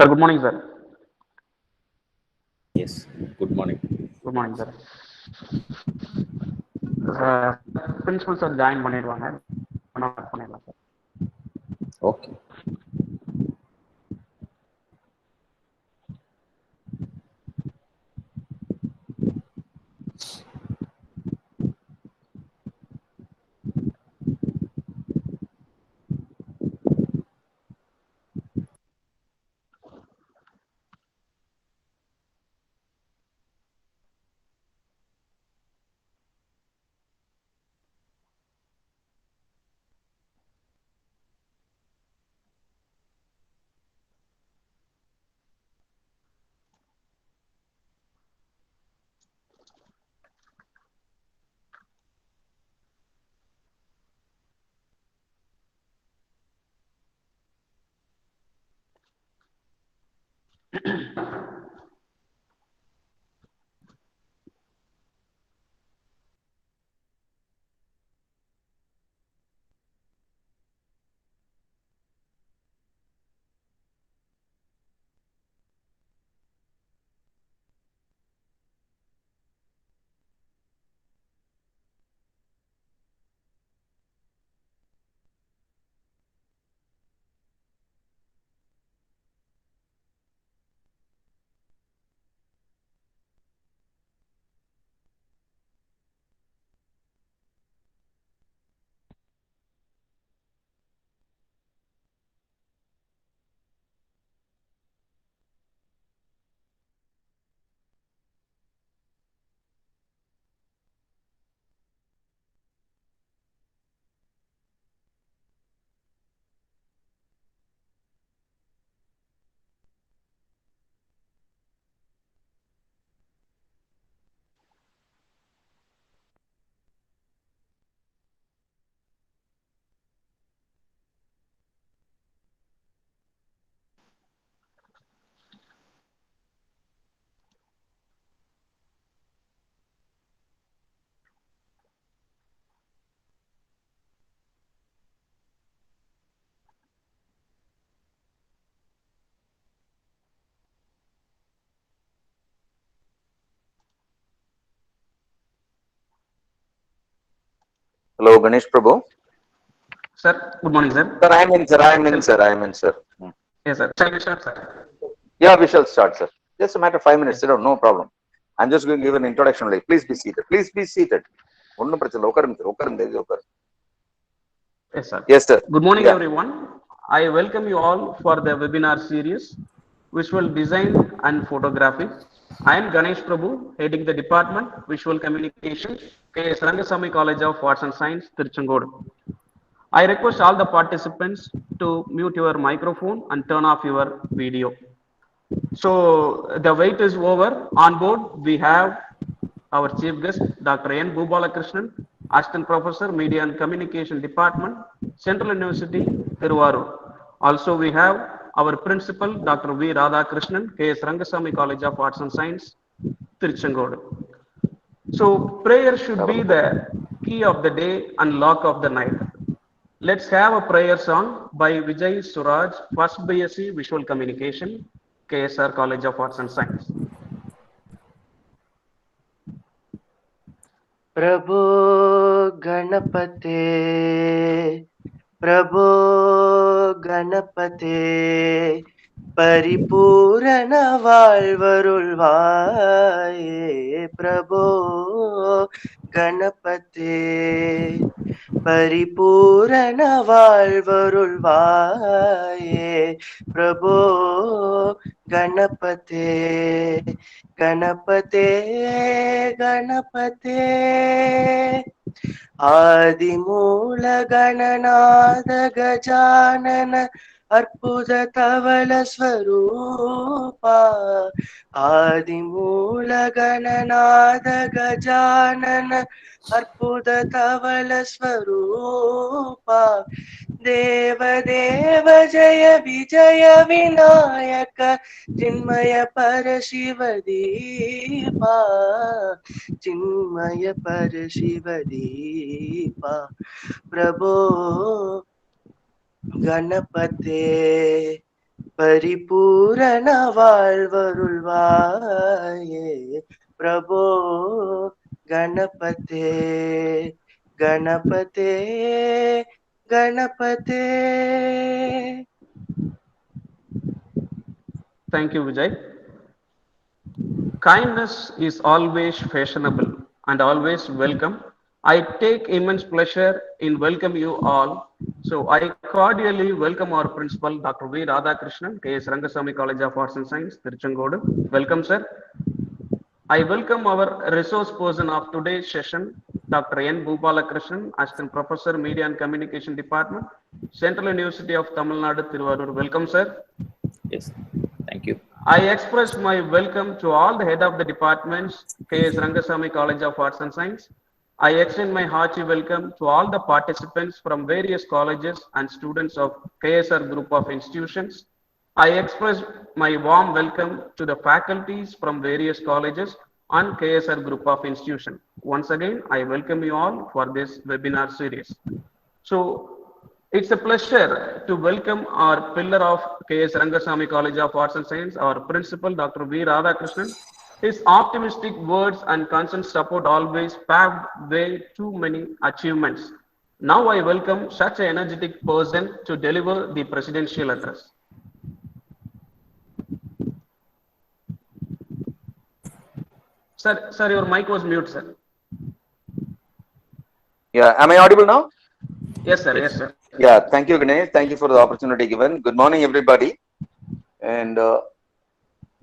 Sir, good morning, sir. Yes, good morning. Good morning, sir. Principal sir join பண்ணிடுவாங்க. பண்ணிடலாம் sir. Okay. Hello, Ganesh Prabhu. Sir, good morning, sir. Sir, I'm in, sir. I'm in, Shall, sir. I'm in, sir. yes, sir. Shall we start, sir? Yeah, we shall start, sir. Just a matter of 5 minutes. Sit down, no problem. I'm just going to give an introduction. Only. Please be seated. Please be seated. ஒன்னும் பிரச்சனை இல்லை. உட்காருங்க sir. உட்காருங்க. உட்காரு. Yes, sir. Yes, sir. Good morning, Yeah. everyone. I welcome you all for the webinar series, Visual Design and Photography. I am Ganesh Prabhu, heading the Department Visual Communication, KS Rangasamy College of Arts and Science, Tiruchengodu. I request all the participants to mute your microphone and turn off your video. So the wait is over. On board, we have our chief guest, Dr. N. Bhubalakrishnan, Assistant Professor, Media and Communication Department, Central University, Thiruvarur. Also, we have our principal, Dr. V. Radhakrishnan, KS Rangasamy College of Arts and Science, Tiruchengodu. So prayer should be the key of the day and lock of the night. Let's have a prayer song by Vijay Suraj, first BSc Visual Communication, KSR College of Arts and Science. प्रभो गणपते प्रभो गणपते परिपूर्ण வாழ்வருள்வாயே प्रभो गणपते परिपूर्ण வாழ்வருள்வாயே प्रभो गणपते गणपते गणपते आदिमूल गणनाद गजानन अर्पुत तवल स्वरूपा आदिमूल गणनाद गजानन अर्पुत तवल स्वरूपा देव देव जय विजय विनायक चिन्मय परशिव दीपा चिन्मय परशिव दीपा प्रभो गणपते பரிபூரண வாழ்வருள்வாயே பிரபோ கணபதே கணபதே கணபதே. Thank you, Vijay. Kindness is always fashionable and always welcome. I take immense pleasure in welcome you all. So I cordially welcome our principal, Dr. V. Radhakrishnan, K.S. Rangasamy College of Arts and Science, Tiruchengodu. Welcome, sir. I welcome our resource person of today's session, Dr. N. Bhupalakrishnan, Assistant Professor, Media and Communication Department, Central University of Tamil Nadu, Tiruvarur. Welcome, sir. Yes, thank you. I express my welcome to all the head of the departments, K.S. Rangasamy College of Arts and Science. I extend my hearty welcome to all the participants from various colleges and students of KSR group of institutions. I express my warm welcome to the faculties from various colleges and KSR group of institutions. Once again, I welcome you all for this webinar series. So, it's a pleasure to welcome our pillar of K.S. Rangasamy College of Arts and Science, our principal, Dr. V. Radhakrishnan. His optimistic words and constant support always paved way to many achievements. Now I welcome such an energetic person to deliver the presidential address. Sir, your mic was mute, sir. Yeah, am I audible now? Yes, sir. Yes, sir. Yeah, thank you, Ganesh. Thank you for the opportunity given. Good morning, everybody. And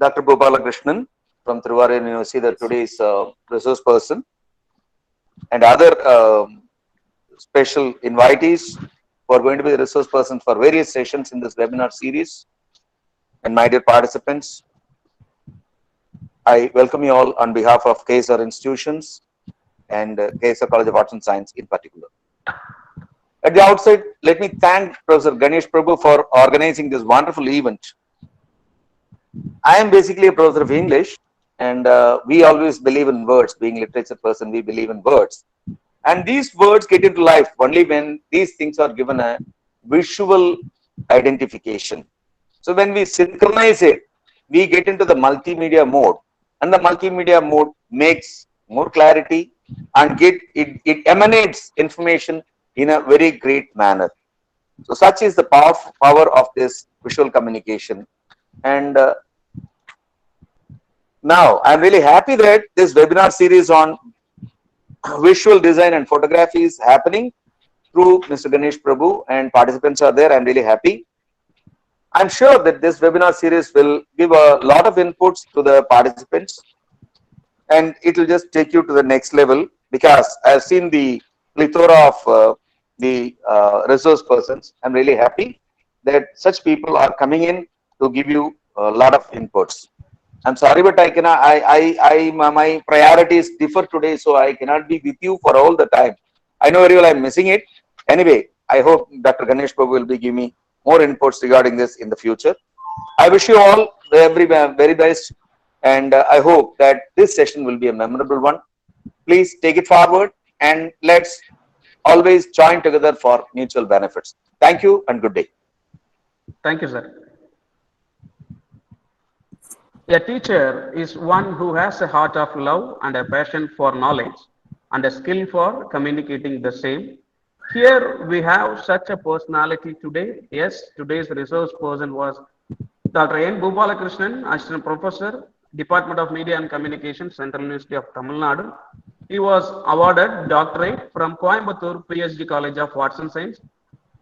Dr. Bhupalakrishnan from Tiruvarur University, the today's resource person, and other special invitees who are going to be the resource persons for various sessions in this webinar series. And my dear participants, I welcome you all on behalf of KSR institutions and KSR College of Arts and Science in particular. At the outset, let me thank Professor Ganesh Prabhu for organizing this wonderful event. I am basically a professor of English, and we always believe in words. Being a literature person, we believe in words. And these words get into life only when these things are given a visual identification. So when we synchronize it, we get into the multimedia mode, and the multimedia mode makes more clarity and it emanates information in a very great manner. So such is the power of this visual communication. And now I'm really happy that this webinar series on visual design and photography is happening through Mr. Ganesh Prabhu, and participants are there. I'm really happy. I'm sure that this webinar series will give a lot of inputs to the participants, and it will just take you to the next level, because I've seen the plethora of the resource persons. I'm really happy that such people are coming in to give you a lot of inputs. I'm sorry, but I cannot. My priorities differ today, so I cannot be with you for all the time. I know very well I'm missing it. Anyway, I hope Dr. Ganesh Prabhu will be giving me more inputs regarding this in the future. I wish you all the very best, and I hope that this session will be a memorable one. Please take it forward, and let's always join together for mutual benefits. Thank you and good day. Thank you, sir. A teacher is one who has a heart of love and a passion for knowledge and a skill for communicating the same. Here we have such a personality today. Yes, today's resource person was Dr. N. Bhupalakrishnan, Assistant Professor, Department of Media and Communication, Central University of Tamil Nadu. He was awarded doctorate from Coimbatore PhD College of Arts and Science.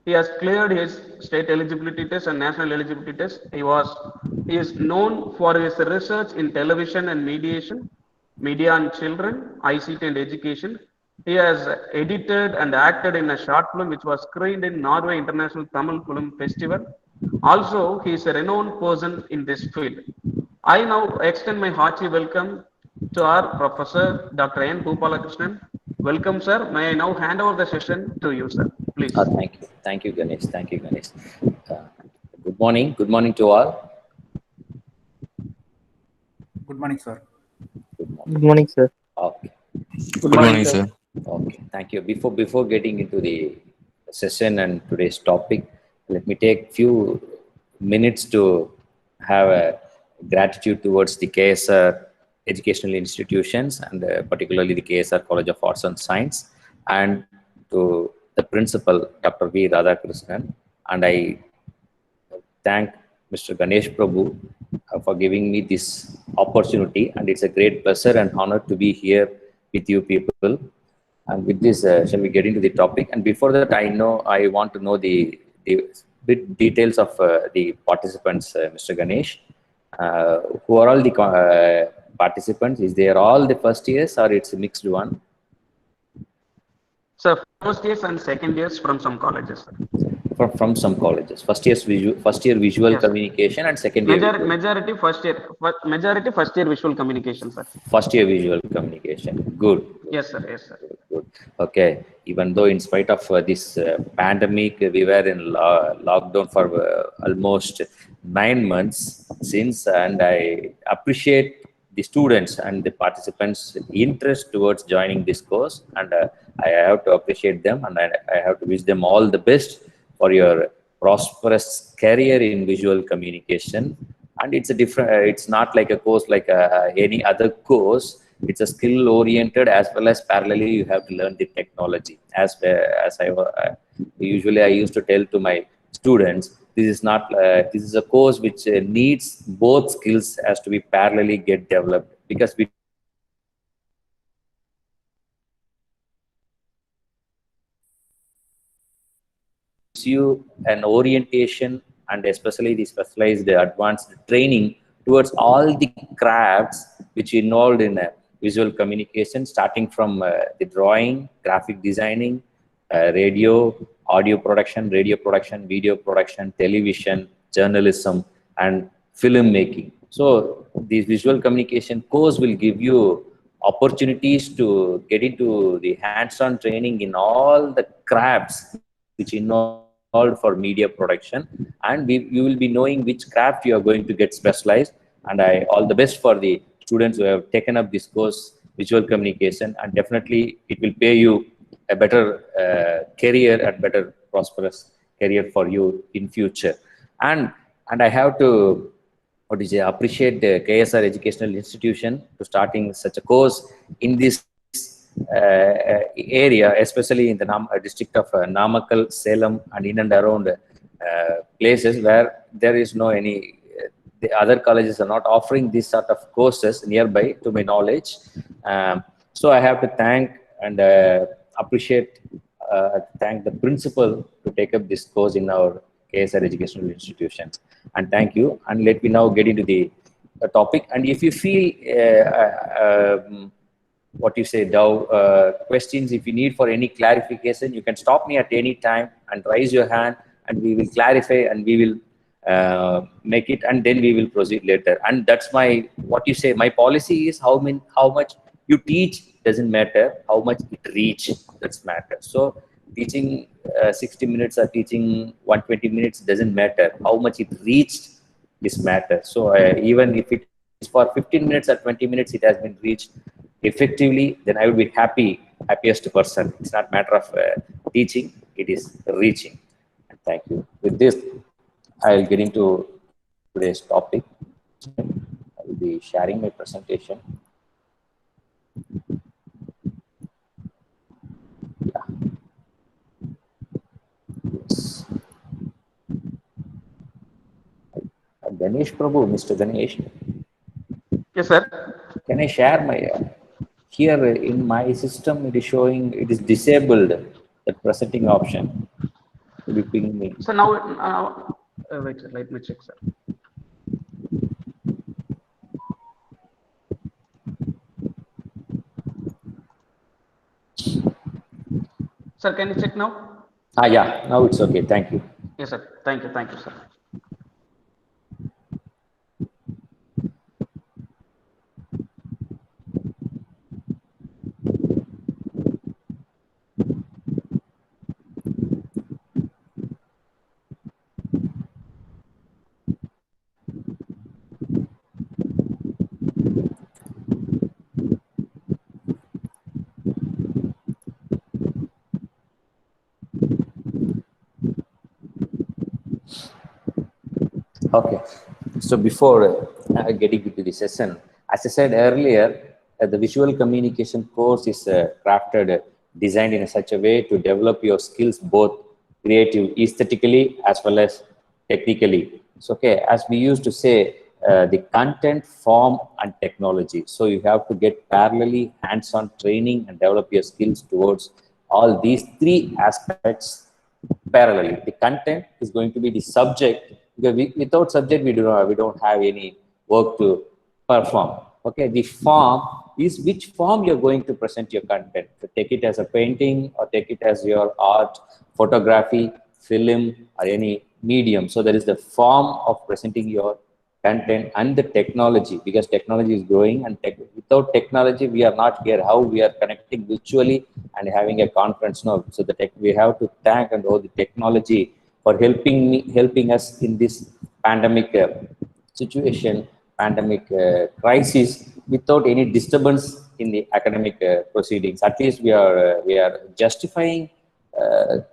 He has cleared his state eligibility test and national eligibility test. He is known for his research in television and media and children, ICT and education. He has edited and acted in a short film which was screened in Norway International Tamil Film Festival. Also, he is a renowned person in this field. I now extend my hearty welcome to our Professor Dr. N. Bhupalakrishnan. Welcome, sir. May I now hand over the session to you, sir. Please. Thank you, Ganesh. Thank you, Ganesh. Good morning. Good morning to all. Good morning, sir. Good morning, sir. Okay. Good morning, sir. Okay. Thank you. Before getting into the session and today's topic, let me take few minutes to have a gratitude towards the KSR educational institutions and particularly the KSR College of Arts and Science, and to the principal, Dr. V. Radhakrishnan. And I thank Mr. Ganesh Prabhu for giving me this opportunity, and it's a great pleasure and honor to be here with you people. And with this, shall we get into the topic? And before that, I want to know the bit details of the participants, Mr. Ganesh. Who are all the participants? Is they all the first years or it's a mixed one? Sir, first years and second years from some colleges, sir. From some colleges. First year visual Yes. communication and second year Majority first year visual communication, sir. first year visual communication. Good. Yes, sir. Yes, sir. Good. Okay. Even though in spite of this pandemic, we were in lockdown for almost 9 months since, and I appreciate the students and the participants' interest towards joining this course, and I have to appreciate them, and I have to wish them all the best for your prosperous career in visual communication. And it's a different, it's not like a course like any other course. It's a skill oriented, as well as parallelly you have to learn the technology. As usually I used to tell to my students, this is not this is a course which needs both skills as to be parallelly get developed, because we you an orientation and especially the specialized advanced training towards all the crafts which involved in visual communication, starting from the drawing, graphic designing, radio, audio production, video production, television, journalism, and filmmaking. So this visual communication course will give you opportunities to get into the hands-on training in all the crafts which involved for media production, and you will be knowing which craft you are going to get specialized. And I all the best for the students who have taken up this course, visual communication, and definitely it will pay you a better career and better prosperous career for you in future. And I have to appreciate the KSR Educational Institution to starting such a course in this area, especially in the district of Namakkal, Salem, and in and around places where there is no any, the other colleges are not offering this sort of courses nearby, to my knowledge. So I have to thank and appreciate, thank the principal to take up this course in our KSR Educational Institution. And thank you. And let me now get into the topic. And if you feel what you say, questions, if you need for any clarification, you can stop me at any time and raise your hand, and we will clarify, and we will make it, and then we will proceed later. And that's my, what you say, my policy is how much you teach doesn't matter, how much it reach, that's matter. So teaching 60 minutes or teaching 120 minutes doesn't matter, how much it reached is matter. So even if it is for 15 minutes or 20 minutes, it has been reached effectively, then I would be happiest person. It's not matter of teaching, it is reaching. And thank you. With this, I will get into today's topic. I will be sharing my presentation. Yeah. Yes. Ganesh Prabhu, Mr. Ganesh. Yes, sir. Can I share my here in my system? It is showing it is disabled, the presenting option. Could you ping me? So now, wait, sir, let me check, sir. Sir, can you check now? Yeah, now it's okay. Thank you. Yes, sir. Thank you, sir. Okay. So before getting into the session, as I said earlier, the visual communication course is crafted, designed in such a way to develop your skills both creative, aesthetically as well as technically. So, okay, as we used to say, the content, form, and technology. So you have to get parallelly hands-on training and develop your skills towards all these three aspects parallelly. The content is going to be the subject, because without subject we don't have any work to perform. Okay, the form is which form you're going to present your content. So take it as a painting or take it as your art, photography, film, or any medium. So there is the form of presenting your content and the technology, because technology is growing, and without technology we are not here. How we are connecting virtually and having a conference? No. So we have to thank and owe the technology for helping us in this pandemic situation, pandemic crisis, without any disturbance in the academic proceedings. At least we are justifying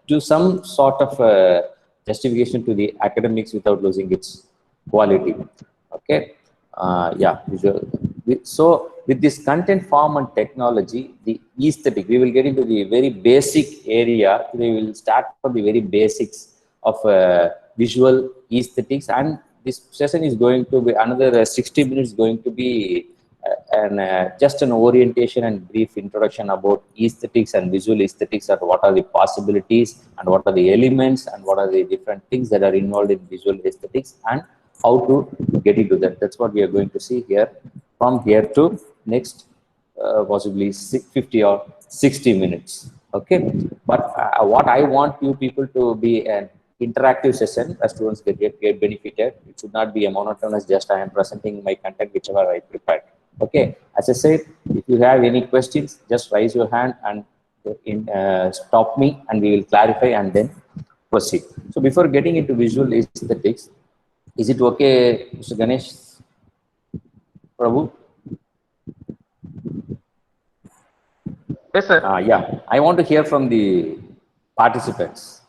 to some sort of justification to the academics without losing its quality. Okay. Yeah. So with this content, form, and technology, the aesthetic, we will get into the very basic area. We will start from the very basics of visual aesthetics, and this session is going to be another 60 minutes, going to be just an orientation and brief introduction about aesthetics and visual aesthetics, and what are the possibilities and what are the elements and what are the different things that are involved in visual aesthetics, and how to get into that. That's what we are going to see here from here to next possibly 50 or 60 minutes. Okay, but what I want you people to be an interactive session where students get benefited. It should not be a monotonous, just I am presenting my content whichever I prepared. Okay, as I said, if you have any questions, just raise your hand and stop me, and we will clarify and then proceed. So before getting into visual aesthetics, is it okay, Mr. Ganesh Prabhu? Yes, sir. Yeah, I want to hear from the participants.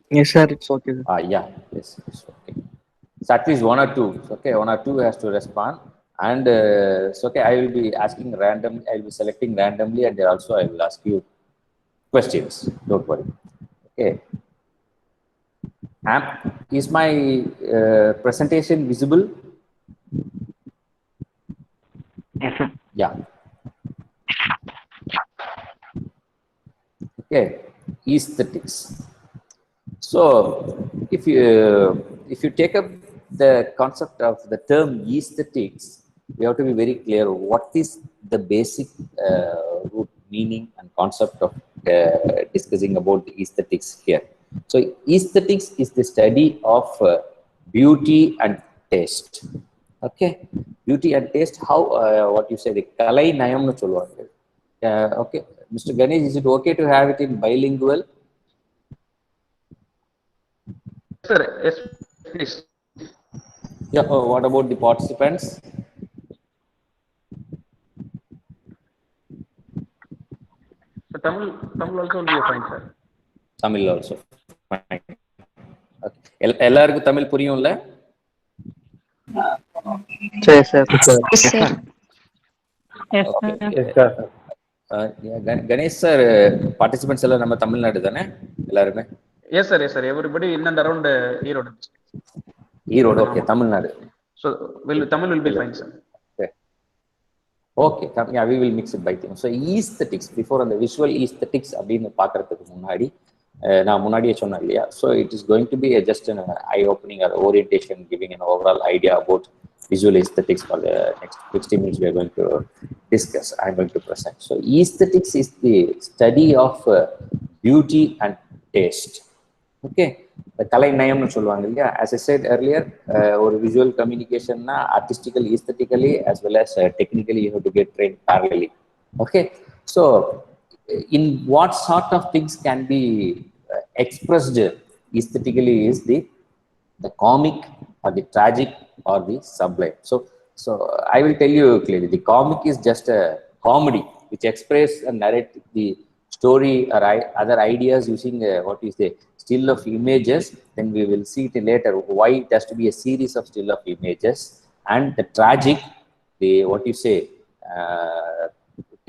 Yes, sir. It's okay. Yeah, yes, it's okay. So at least one or two. Okay, one or two has to respond, and it's okay. I will be asking random. I will be selecting randomly, and also I will ask you questions. Don't worry. Okay. Is my presentation visible? Yes, sir. Yeah. Okay. Aesthetics. So if you take up the concept of the term aesthetics, we have to be very clear what is the basic root meaning and concept of discussing about the aesthetics here. So aesthetics is the study of beauty and taste. Okay, beauty and taste. How what you say, the kalai nayam nu solluvaanga. Okay, Mr. Ganesh, is it okay to have it in bilingual? Sir, yes, please. Yeah. What about the participants? So Tamil also will be fine, sir. Tamil also fine. Okay. எல்லாருக்கும் தமிழ் புரியும்ல? Yes, sir. Yes, sir. Yes, sir. Ganesh sir, participants எல்லாம் நம்ம தமிழ்நாடு தானே எல்லாருமே? Yes, sir. Yes, sir. Everybody in and around Erode. Erode. Okay, Tamil Nadu. So Tamil will be fine, sir. Okay, yeah, we will mix it by theme. So aesthetics, before அந்த visual aesthetics அப்படின்னு பார்க்கறதுக்கு முன்னாடி நான் முன்னாடியே சொன்னேன் இல்லையா? So it is going to be just an eye-opening or orientation, giving an overall idea about visual aesthetics for the next 60 minutes we are going to discuss. I am going to present. So aesthetics is the study of beauty and taste. Okay, the kalai nayam nu solluvaanga illaya? As I said earlier, or visual communication na artistically, aesthetically as well as technically you have to get trained parallelly. Okay, so in what sort of things can be expressed aesthetically is the comic or the tragic or the sublime. So I will tell you clearly, the comic is just a comedy which express and narrate the story or other ideas using what is the still of images, then we will see it later why it has to be a series of still of images. And the tragic, the what you say,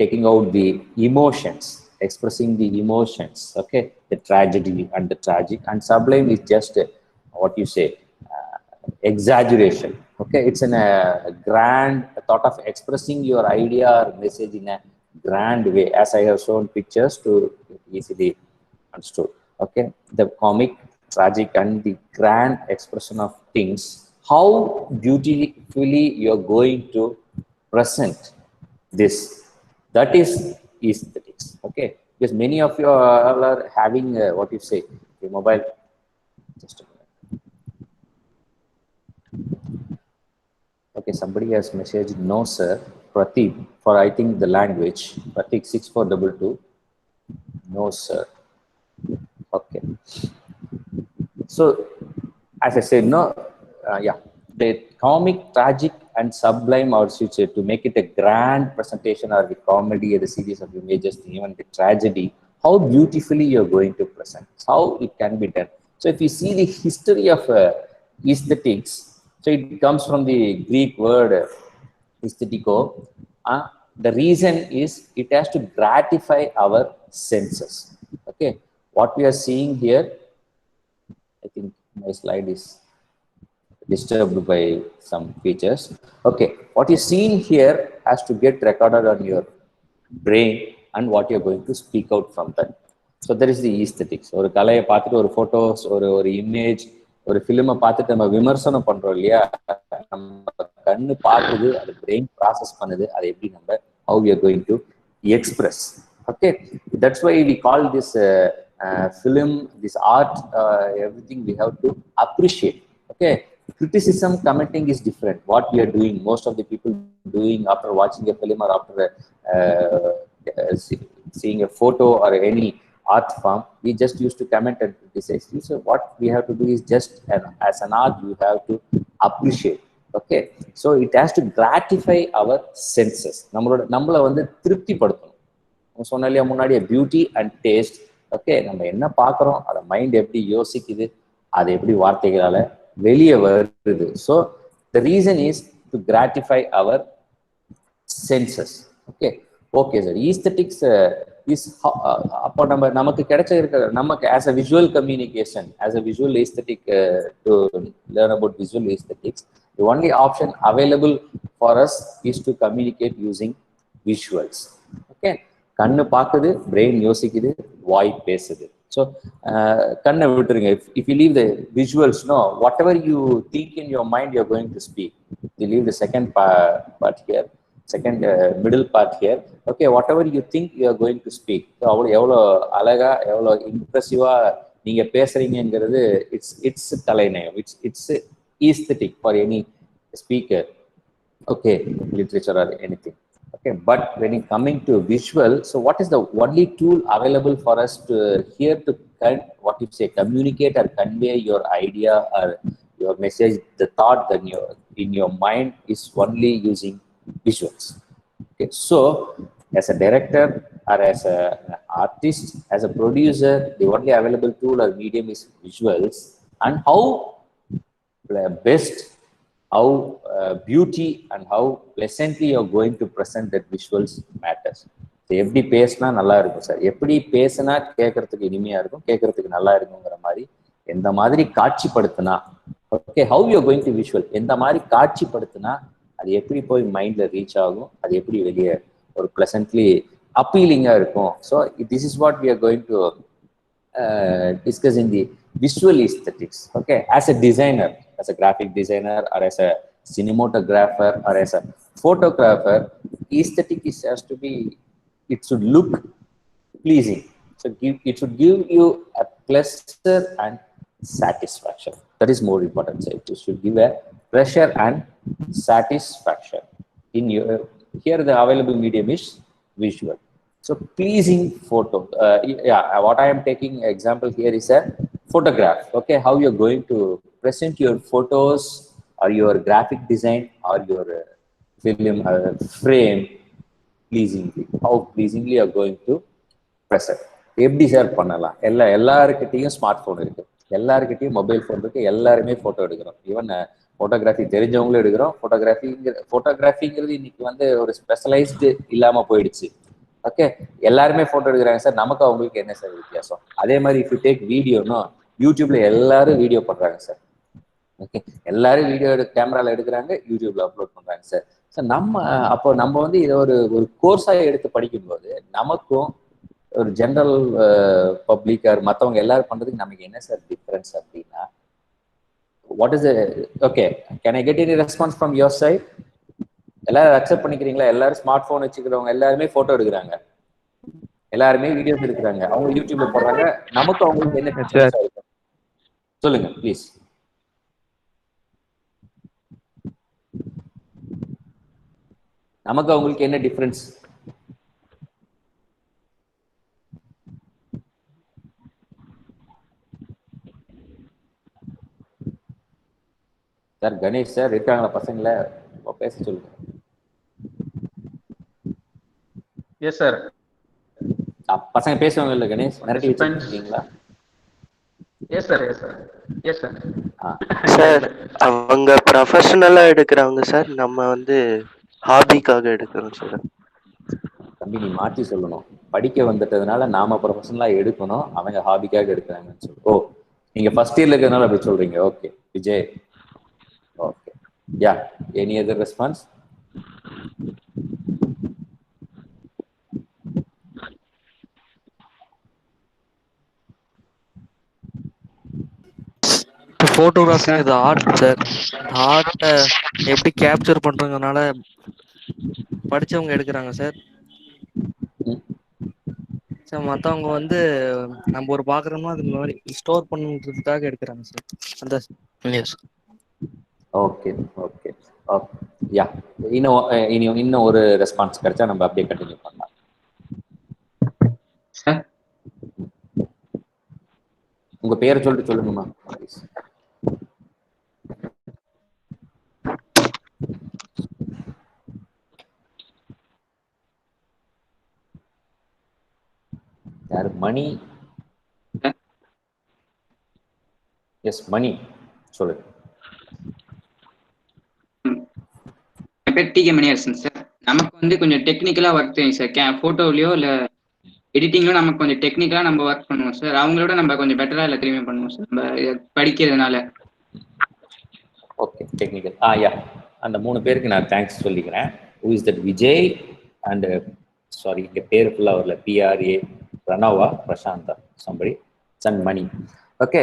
taking out the emotions, expressing the emotions, okay, the tragedy and the tragic, and sublime is just what you say, exaggeration, okay. It's in a grand thought of expressing your idea or message in a grand way, as I have shown pictures to easily understood, okay. The comic, tragic, and the grand expression of things, how beautifully you're going to present this, that is aesthetics, okay. Because many of you are having what you say, the mobile, just a minute. Okay, somebody has messaged no sir, Pratik, for I think the language, Pratik 6422, no sir, okay. So, as I said, no, yeah, the comic, tragic, and sublime, or future to make it a grand presentation, or the comedy, or the series of images, even the tragedy, how beautifully you're going to present, how it can be done. So, if you see the history of aesthetics, so it comes from the Greek word aesthetico. The reason is it has to gratify our senses. Okay, what we are seeing here, I think my slide is disturbed by some features. Okay, what is seen here has to get recorded on your brain and what you're going to speak out from that. So there is the aesthetics. ஒரு கலையை பார்த்துட்டு ஒரு photos, ஒரு image, ஒரு film பார்த்துட்டு நம்ம விமர்சனம் பண்றோம் இல்லையா, நம்ம கண்ணு பார்க்குது, அது brain process பண்ணுது, அது எப்படி நம்ம how we are going to express. Okay, that's why we call this film, this art, everything we have to appreciate. Okay, criticism, commenting is different. What we are doing, most of the people doing after watching a film or after seeing a photo or any art form, we just used to comment and criticize. So what we have to do is just as an art, you have to appreciate. Okay, so it has to gratify our senses. நம்மளை வந்து திருப்திப்படுத்தணும். சொன்ன இல்லையா முன்னாடியே, beauty and taste. Okay, நம்ம என்ன பார்க்குறோம், அதை mind எப்படி யோசிக்குது, அது எப்படி வார்த்தைகளால வெளியே வருது. So the reason is to gratify our senses. Okay, okay sir. Aesthetics is அப்போ நமக்கு கிடைச்சிருக்க, நமக்கு as a visual communication, as a visual aesthetic, to learn about visual aesthetics, the only option available for us is to communicate using visuals. Okay, கண்ணு பார்க்குது, brain யோசிக்குது, வாய் பேசுது. So கண்ணை விட்டுருங்க. If you leave the visuals, no, whatever you think in your mind you are going to speak. You leave the second part here, second middle part here. Okay, whatever you think you are going to speak. So அவ்வளோ எவ்வளோ அழகா, எவ்வளோ இம்ப்ரெசிவாக நீங்கள் பேசுறீங்கிறது, it's கலைநயம், it's aesthetic for any speaker. Okay, literature or anything. Okay, but when it coming to visual, so what is the only tool available for us to here to what you say, communicate or convey your idea or your message, the thought that in your mind is only using visuals. Okay, so as a director or as an artist, as a producer, the only available tool or medium is visuals. And how best, how beauty and how pleasantly you're going to present that visuals matters. எப்படி பேசினா நல்லா இருக்கும் sir, எப்படி பேசினா கேட்கறதுக்கு இனிமையா இருக்கும், கேட்கறதுக்கு நல்லா இருக்குங்கிற மாதிரி எந்த மாதிரி காட்சிப்படுத்தினா, okay, how you going to visual, எந்த மாதிரி காட்சிப்படுத்தினா அது எப்படி போய் மைண்ட்ல ரீச் ஆகும், அது எப்படி வெளியே ஒரு பிளசன்ட்லி அப்பீலிங்கா இருக்கும். So this is what we are going to discuss in the visual aesthetics. Okay, as a designer, as a graphic designer, or as a cinematographer, or as a photographer, aesthetic has to be, it should look pleasing. So it should give you a pleasure and satisfaction. That is more important. So it should give a pleasure and satisfaction. In your, here the available medium is visual. So pleasing photo, yeah, what I am taking example here is a photograph. Okay, how you're going to present your photos or your graphic design or your film frame pleasingly, how pleasingly you're going to present. எப்படி sir பண்ணலாம்? எல்லாருக்கிட்டையும் smart phone இருக்கு, எல்லாருக்கிட்டையும் mobile phone இருக்கு, எல்லாருமே photo எடுக்கிறோம். Even photography தெரிஞ்சவங்களும் எடுக்கிறோம். போட்டோகிராஃபிங்கிறது இன்னைக்கு வந்து ஒரு ஸ்பெஷலைஸ்டு இல்லாம போயிடுச்சு. ஓகே, எல்லாருமே போட்டோ எடுக்கிறாங்க சார், நமக்கு அவங்களுக்கு என்ன சார் வித்தியாசம்? அதே மாதிரி இஃப் யூ டேக் வீடியோனா, யூடியூப்ல எல்லாரும் வீடியோ பண்றாங்க சார். ஓகே, எல்லாரும் வீடியோ கேமரால எடுக்கிறாங்க, யூடியூப்ல அப்லோட் பண்றாங்க சார். ஸோ நம்ம வந்து இதை ஒரு கோர்ஸாக எடுத்து படிக்கும்போது நமக்கும் ஒரு ஜென்ரல் பப்ளிக் மற்றவங்க எல்லாரும் பண்றதுக்கு நமக்கு என்ன சார் டிஃபரன்ஸ் அப்படின்னா, what is okay, can I get any response from your side? எல்லாரும் அக்செப்ட் பண்ணிக்கிறீங்களா? எல்லாரும் ஸ்மார்ட் போன் வச்சுக்கிறவங்க எல்லாருமே போட்டோ எடுக்கிறாங்க, எல்லாருமே வீடியோஸ் எடுக்கிறாங்க, அவங்க யூடியூப்ல போடுறாங்க. நமக்கு அவங்களுக்கு என்ன டிஃபரன்ஸ் இருக்கு? சொல்லுங்க ப்ளீஸ். நமக்கு அவங்களுக்கு என்ன டிஃபரன்ஸ்? சார் கணேஷ் சார் இருக்காங்களா பசங்கள? பேச சொல்லுங்க. Yes sir. பசங்க பேசுவாங்க இல்ல கணேஷ்? மிரட்டி வச்சிருக்கீங்களா? S sir, yes sir, yes sir. Sir அவங்க ப்ரொஃபஷனலா எடுக்கிறாங்க சார், நம்ம வந்து ஹாபிக்காக எடுக்கிறோம் சார். தம்பி நீ மாற்றி சொல்லணும். படிக்க வந்துட்டதுனால நாம ப்ரொஃபஷனலா எடுக்கணும், அவங்க ஹாபிக்காக எடுக்கிறாங்கன்னு சொல்லு. ஓ, நீங்க ஃபர்ஸ்ட் இயர்ல இருக்கிறதுனால அப்படி சொல்றீங்க. ஓகே விஜய். ஓகே, யா, எனி அதர் ரெஸ்பான்ஸ்? போட்டோகிராஃபி இது ஆர்ட் சார். ஆர்ட்டை எப்படி கேப்சர் பண்றதுனால படிச்சவங்க எடுக்கிறாங்க சார். சார் மற்றவங்க வந்து நம்ம ஒரு பார்க்குறோம்னா அது மாதிரி ஸ்டோர் பண்ணுறதுக்காக எடுக்கிறாங்க சார். அந்த எஸ். ஓகே ஓகே ஓகே, யா, இன்னும் ஒரு ரெஸ்பான்ஸ் கிடைச்சா நம்ம அப்படியே கண்டினியூ பண்ணலாம். சார் உங்க பேரை சொல்லிட்டு சொல்லுங்கம்மா ப்ளீஸ். யாரு? மணி. எஸ் மணி, சொல்லுங்க. என் பேர் டி கே மணியரசன் சார். நமக்கு வந்து கொஞ்சம் டெக்னிக்கலா ஒர்க் தெரியும் சார். போட்டோலயோ இல்ல எடிட்டிங்லயோ நமக்கு கொஞ்சம் டெக்னிக்கலா நம்ம ஒர்க் பண்ணுவோம் சார். அவங்களோட நம்ம கொஞ்சம் பெட்டரா எல்லாத்தையுமே பண்ணுவோம் சார், நம்ம படிக்கிறதுனால. Okay, technical. யா, அந்த 3 பேருக்கு நான் தேங்க்ஸ் சொல்லிக்கிறேன். Who is that? Vijay and sorry, இங்கே பேர் ஃபுல்லாக வரல. PRA பிரணவா, பிரசாந்தா, சம்படி, சன் மணி. ஓகே,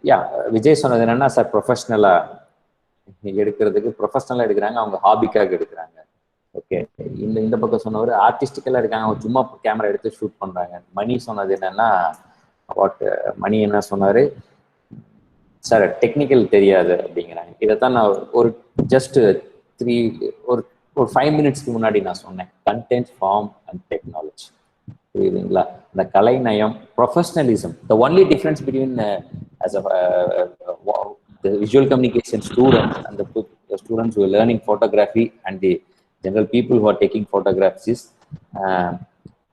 யா, விஜய் சொன்னது என்னன்னா சார், ப்ரொஃபஷ்னலாக எடுக்கிறாங்க, அவங்க ஹாபிக்காக எடுக்கிறாங்க. ஓகே, இந்த பக்கம் சொன்னவர் ஆர்டிஸ்டிக்கலாக இருக்காங்க, அவங்க சும்மா கேமரா எடுத்து ஷூட் பண்ணுறாங்க. மணி சொன்னது என்னன்னா, மணி என்ன சொன்னார் சார், டெக்னிக்கல் தெரியாது அப்படிங்கிறாங்க. இதைத்தான் நான் ஒரு ஜஸ்ட் ஒரு 5 மினிட்ஸ்க்கு முன்னாடி நான் சொன்னேன். Content, form and technology. புரியுதுங்களா? இந்த கலைநயம், professionalism. The only difference between as a the visual communication students and the students who are learning photography and the general people who are taking photographs is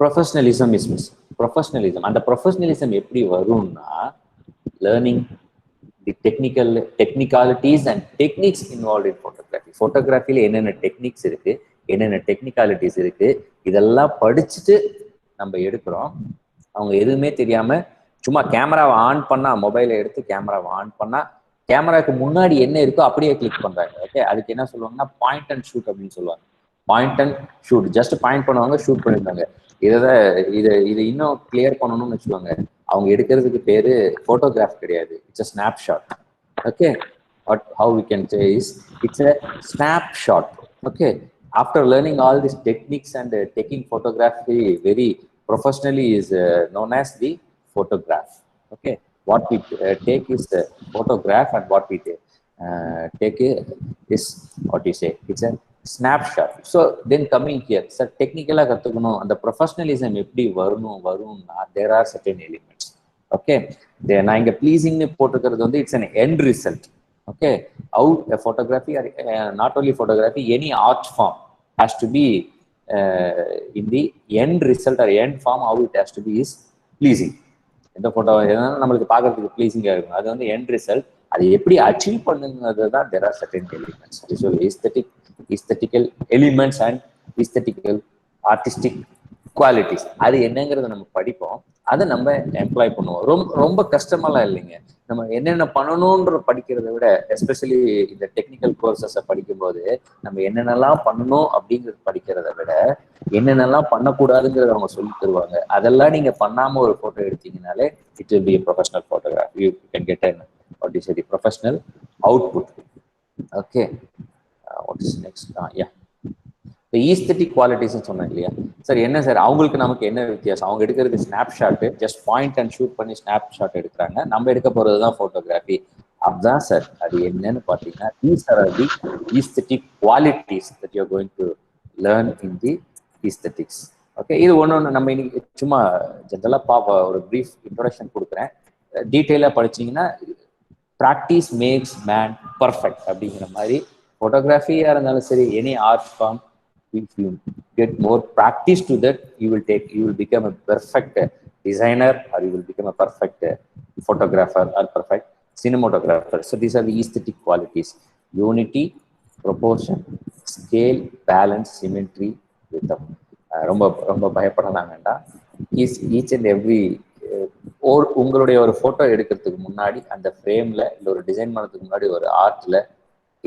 professionalism is missing. Professionalism, and the professionalism எப்படி வரும்னா, learning the technicalities and techniques involved in photography. Photographyல என்னென்ன techniques இருக்கு, என்னென்ன technicalities இருக்கு, இதெல்லாம் படிச்சுட்டு நம்ம எடுக்கிறோம். அவங்க எதுவுமே தெரியாம சும்மா கேமராவை ஆன் பண்ணா, மொபைலை எடுத்து கேமராவை ஆன் பண்ணா, கேமராவுக்கு முன்னாடி என்ன இருக்கோ அப்படியே கிளிக் பண்றாங்க. ஓகே, அதுக்கு என்ன சொல்லுவாங்கன்னா பாயிண்ட் அண்ட் ஷூட் அப்படின்னு சொல்லுவாங்க. Point and shoot, just point பண்ணுவாங்க, ஷூட் பண்ணிருந்தாங்க. இதை இன்னும் கிளியர் பண்ணணும்னு வச்சுக்கோங்க, அவங்க எடுக்கிறதுக்கு பேரு போட்டோகிராஃப் கிடையாது, it's a snapshot. Okay, what how we can say is it's a snapshot. Okay, after learning all these techniques and taking photography very professionally is known as the photograph. Okay, what we take is the photograph, and what we take is what you say, it's a snapshot. So then coming here, sir, technically கத்துக்கணும், அந்த professionalism எப்படி வரும்னா there are certain elements. Okay, நான் இங்க pleasing போட்டுக்கிறது வந்து it's an end result. Okay, how a photography or not only photography, any art form has to be in the end result or end form, how it has to be is pleasing. எந்த photo எதுனாலும் நம்மளுக்கு பார்க்கறதுக்கு ப்ளீசிங்காக இருக்கும். அது வந்து end result. அதை எப்படி achieve பண்ணுங்கிறது தான் there are certain elements. Visual aesthetical elements and aesthetical artistic qualities. அது என்னங்கிறத நம்ம படிப்போம், அதை நம்ம எம்ப்ளாய் பண்ணுவோம். ரொம்ப கஷ்டமெல்லாம் இல்லைங்க. நம்ம என்னென்ன பண்ணணும்ன்ற படிக்கிறத விட, எஸ்பெஷலி இந்த டெக்னிக்கல் கோர்சஸை படிக்கும்போது நம்ம என்னென்னலாம் பண்ணணும் அப்படிங்கிறது படிக்கிறத விட என்னென்னலாம் பண்ணக்கூடாதுங்கிறத அவங்க சொல்லி தருவாங்க. அதெல்லாம் நீங்க பண்ணாம ஒரு போட்டோ எடுத்தீங்கனாலே it will be a professional photograph. You can get an what is it, professional output. Okay, what is next? Yeah, the aesthetic qualities சொன்னேன் இல்லையா சார். என்ன சார் அவங்களுக்கு நமக்கு என்ன வித்தியாசம்? அவங்க எடுக்கிறது snapshot, just point and shoot பண்ணி ஸ்னாப்ஷாட் எடுக்கிறாங்க. நம்ம எடுக்க போறது தான் போட்டோகிராஃபி. அதுதான் சார். அது என்னன்னு பார்த்தீங்கன்னா, these are the aesthetic qualities that you are going to learn in the aesthetics. Okay, இது ஒன்று நம்ம இன்னைக்கு சும்மா ஜென்ரலாக ஒரு ப்ரீஃப் இன்ட்ரோடக்ஷன் கொடுக்குறேன். டீட்டெயிலாக படிச்சிங்கன்னா ப்ராக்டிஸ் மேக்ஸ் மேன் பர்ஃபெக்ட் அப்படிங்கிற மாதிரி ஃபோட்டோகிராஃபியாக இருந்தாலும் சரி, any art form, if you get more practice to that, you will become a perfect designer, or you will become a perfect photographer or perfect cinematographer. So these are the aesthetic qualities: unity, proportion, scale, balance, symmetry, rhythm. ரொம்ப ரொம்ப பயப்படலாம் வேண்டாம். Each and every உங்களுடைய ஒரு photo எடுக்கிறதுக்கு முன்னாடி அந்த ஃப்ரேமில் இல்லை ஒரு டிசைன் பண்ணுறதுக்கு முன்னாடி ஒரு ஆர்ட்டில்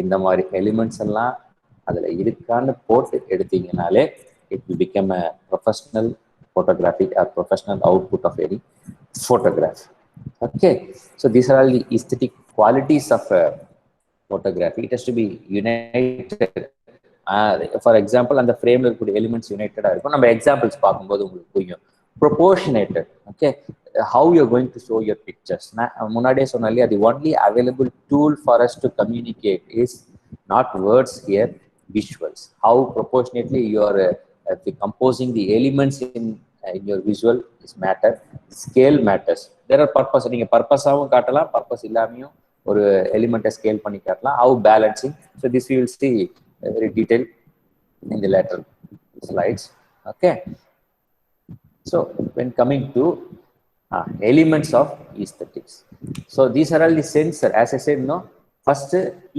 இந்த மாதிரி எலிமெண்ட்ஸ் எல்லாம் அதில் இருக்கான்னு போட்டு எடுத்தீங்கனாலே it will become a professional photographic or professional output of any photograph. Okay, so these are all the aesthetic qualities of photography. It has to be united. For example, அந்த ஃப்ரேம்ல இருக்கக்கூடிய எலிமெண்ட்ஸ் யுனைட்டடாக இருக்கும். நம்ம எக்ஸாம்பிள்ஸ் பார்க்கும்போது உங்களுக்கு புரியும். Proportionated. Okay, how you are going to show your pictures. நான் முன்னாடியே சொன்னேன் இல்லையா, the only available tool for us to communicate is not words here, visuals. How proportionately you are composing the elements in your visual is matter. Scale matters. There are purpose. நீங்க பர்பஸாகவும் காட்டலாம், purpose இல்லாமையும் ஒரு எலிமெண்ட்டை scale பண்ணி காட்டலாம். How balancing. So this we will see very detailed in the later slides. Okay, so when coming to elements of aesthetics, so these are all the sensor. As I said, no, first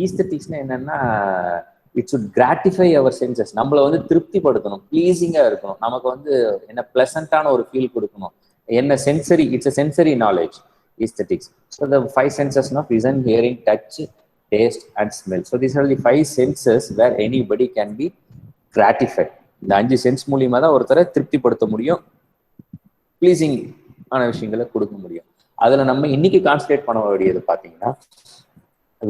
aesthetics na enna, it should gratify our senses. நம்மள வந்து திருப்திப்படுத்தணும், ப்ளீசிங்கா இருக்கணும், நமக்கு வந்து என்ன பிளசண்டான ஒரு feel கொடுக்கணும். என்ன sensory, it's a sensory knowledge, aesthetics. So the five senses of vision, hearing, touch, taste and smell. So these are the five senses where anybody can be gratified. இந்த 5 சென்ஸ் மூலியமா தான் ஒருத்தரை திருப்திப்படுத்த முடியும், ப்ளீசிங் ஆன விஷயங்களை கொடுக்க முடியும். அதுல நம்ம இன்னைக்கு கான்சன்ட்ரேட் பண்ண வேண்டியது பார்த்தீங்கன்னா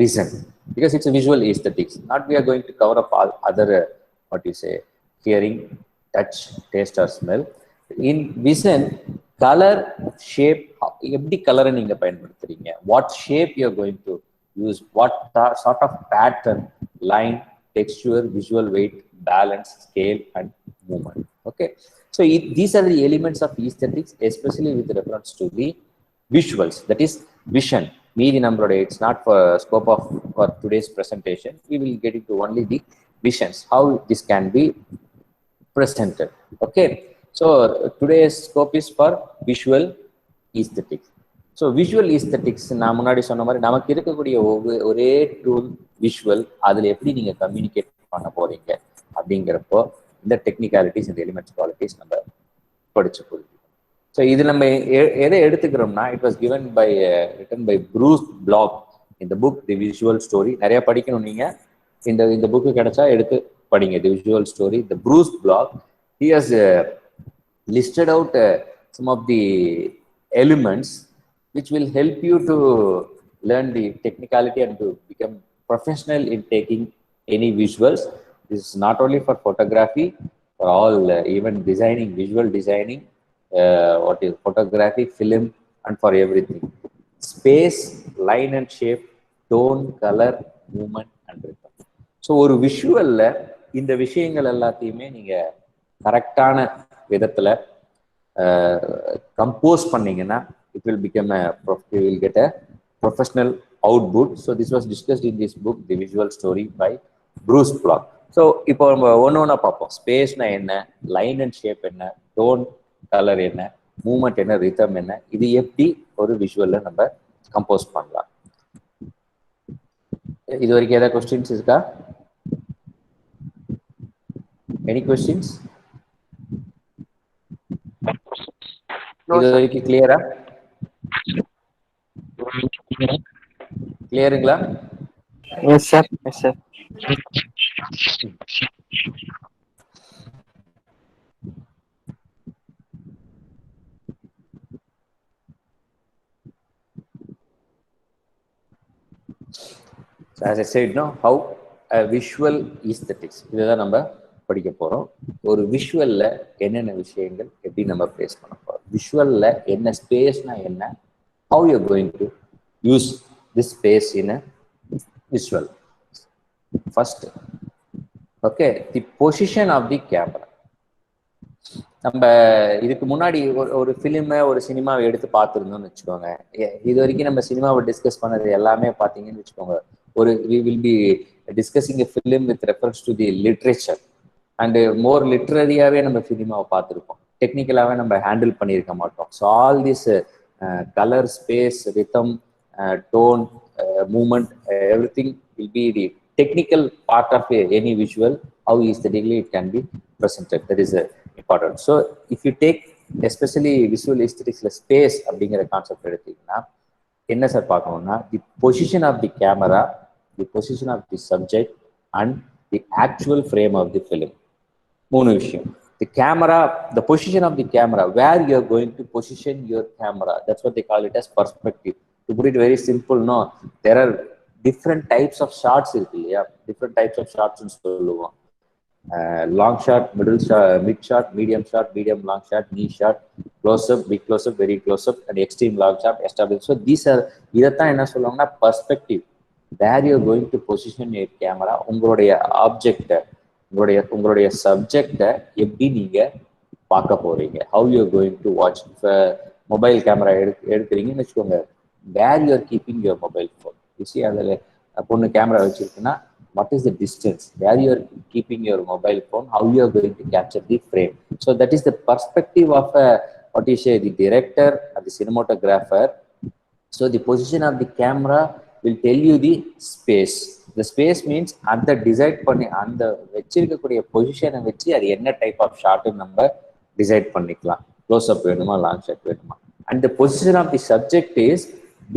vision, because it's a visual aesthetics. Not we are going to cover up all other what you say, hearing, touch, taste or smell. In vision, color, shape, எப்படி கலரை நீங்க பயன்படுத்துறீங்க, what shape you are going to use, what sort of pattern, line, texture, visual weight, balance, scale and movement. Okay, so these are the elements of aesthetics, especially with reference to the visuals, that is vision. Meedi namroda, it's not for scope of for today's presentation. We will get into only the visions, how this can be presented. Okay, so today's scope is for visual aesthetics. So visual aesthetics நான் முன்னாடி சொன்ன மாதிரி நமக்கு இருக்கக்கூடிய ஒரே tool visual. அதில் எப்படி நீங்கள் கம்யூனிகேட் பண்ண போறீங்க அப்படிங்கிறப்போ இந்த டெக்னிக்காலிட்டிஸ், இந்த எலிமெண்ட்ஸ் குவாலிட்டிஸ் நம்ம படிச்சு புரிஞ்சுக்கணும். ஸோ இது நம்ம எதை எடுத்துக்கிறோம்னா, it was given by written by Bruce Black இந்த புக் தி விஷுவல் ஸ்டோரி. நிறைய படிக்கணும் நீங்கள், இந்த புக்கு கிடைச்சா எடுத்து படிங்க. The visual story, the Bruce Black. He has listed out some of the elements which will help you to learn the technicality and to become professional in taking any visuals. This is not only for photography, for all even designing, visual designing, what is photography, film and for everything. Space, line and shape, tone, color, movement and rhythm. So ஒரு விஷுவல்ல இந்த விஷயங்கள் எல்லாத்தையுமே நீங்க கரெக்டான விதத்துல compose பண்ணீங்கன்னா it will become you will get a professional output. So this was discussed in this book, The Visual Story by Bruce Block. So இப்போ நம்ம ஒன்று ஒன்றா பார்ப்போம். ஸ்பேஸ்னா என்ன, லைன் அண்ட் ஷேப் என்ன, டோன் கலர் என்ன, மூமெண்ட் என்ன, ரிதம் என்ன, இது எப்படி ஒரு விஷுவல்ல நம்ம கம்போஸ் பண்ணலாம். இது வரைக்கும் ஏதாவது கொஸ்டின்ஸ் இருக்கா? Any questions? இது வரைக்கும் கிளியரா? கிளியருங்களா? Yes sir, yes sir. So as I said, no, how a visual aesthetics இதுதான் நம்ம படிக்க போறோம். ஒரு விஷுவல்ல என்னென்ன விஷயங்கள் எப்படி நம்ம பேஸ் பண்ண போறோம், விஷுவல்ல என்ன ஸ்பேஸ்னா என்ன, how you are going to use this space in a visual. First, okay, the position of the camera. நம்ம இதுக்கு முன்னாடி ஒரு ஃபிலிமை ஒரு சினிமாவை எடுத்து பார்த்துருந்தோம்னு வச்சுக்கோங்க. இது வரைக்கும் நம்ம சினிமாவை டிஸ்கஸ் பண்ணது எல்லாமே பார்த்தீங்கன்னு வச்சுக்கோங்க, ஒரு we will be discussing a film with reference to the literature and more லிட்ரரியாவே நம்ம சினிமாவை பார்த்துருப்போம், டெக்னிக்கலாகவே நம்ம ஹேண்டில் பண்ணியிருக்க மாட்டோம். So all this colour, space, rhythm, tone, moment, everything will be the technical part of any visual, how aesthetically it can be presented. That is important. So if you take especially visual aesthetics space அப்படிங்கிற concept எடுத்தீங்கன்னா என்ன sir பார்க்கணும்னா, the position of the camera, the position of the subject and the actual frame of the film. மூணு விஷயம். The camera, the position of the camera, where you are going to position your camera, that's what they call it as perspective. To put it very simple, no, there are different types of shots இருக்கு இல்லையா, different types of ஷார்ட்ஸ்ன்னு சொல்லுவோம். Long shot, middle shot, mid shot, medium long shot, knee shot, close up, big close up, very close up, and extreme long shot, established. So these are, இதைத்தான் என்ன சொல்லுவாங்கன்னா perspective. Where you are going to position your camera, உங்களுடைய ஆப்ஜெக்டை, உங்களுடைய சப்ஜெக்டை எப்படி நீங்க பார்க்க போறீங்க, how you are going to watch. இப்போ மொபைல் கேமரா எடுக்கிறீங்கன்னு வச்சுக்கோங்க, where you are keeping your mobile phone. You see, அதில் பொண்ணு camera வச்சிருக்குன்னா, what is the distance, where you are keeping your mobile phone, how you are going to capture the frame. So that is the perspective of what you say, the director or the cinematographer. So the position of the camera will tell you the space. The space means அந்த decide பண்ணி அந்த வச்சிருக்கக்கூடிய பொசிஷனை வச்சு அது என்ன type of ஷாட்னு நம்ம decide பண்ணிக்கலாம். க்ளோஸ் அப் வேணுமா, லாங் ஷாட் வேணுமா. And the position of the subject is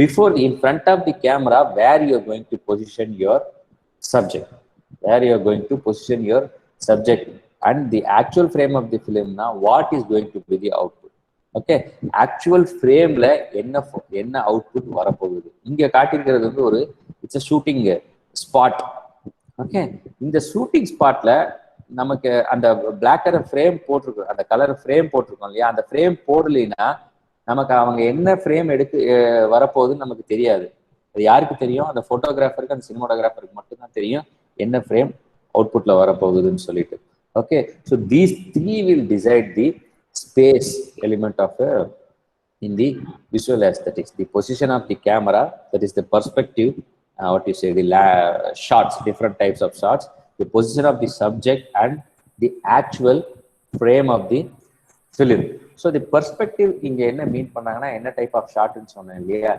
before, in front of the camera, where you are going to position your subject, where you are going to position your subject, and the actual frame of the film now, what is going to be the output. Okay, actual frame la என்ன output வரப்போகுது. இங்க காட்டியிருக்கிறது வந்து ஒரு it's a shooting spot. Okay, இந்த shooting ஸ்பாட்ல நமக்கு அந்த black colour frame போட்டிருக்கோம், அந்த கலர் ஃப்ரேம் போட்டிருக்கோம் இல்லையா, அந்த ஃப்ரேம் போடலைன்னா நமக்கு அவங்க என்ன ஃப்ரேம் எடுத்து வரப்போகுதுன்னு நமக்கு தெரியாது. அது யாருக்கு தெரியும்? அந்த போட்டோகிராஃபருக்கு, அந்த சினிமாட்டோகிராஃபருக்கு மட்டும்தான் தெரியும் என்ன ஃப்ரேம் அவுட்புட்ல வரப்போகுதுன்னு சொல்லிட்டு. Okay, so these three will decide the space element of in the visual aesthetics. The position of the camera, that is the perspective, what you say, the shots, different types of shots, the position of the subject, and the actual frame of the film. So the perspective இங்க என்ன மீன் பண்ணாங்கன்னா, என்ன type of ஷாட்னு சொன்னேன் இல்லையா.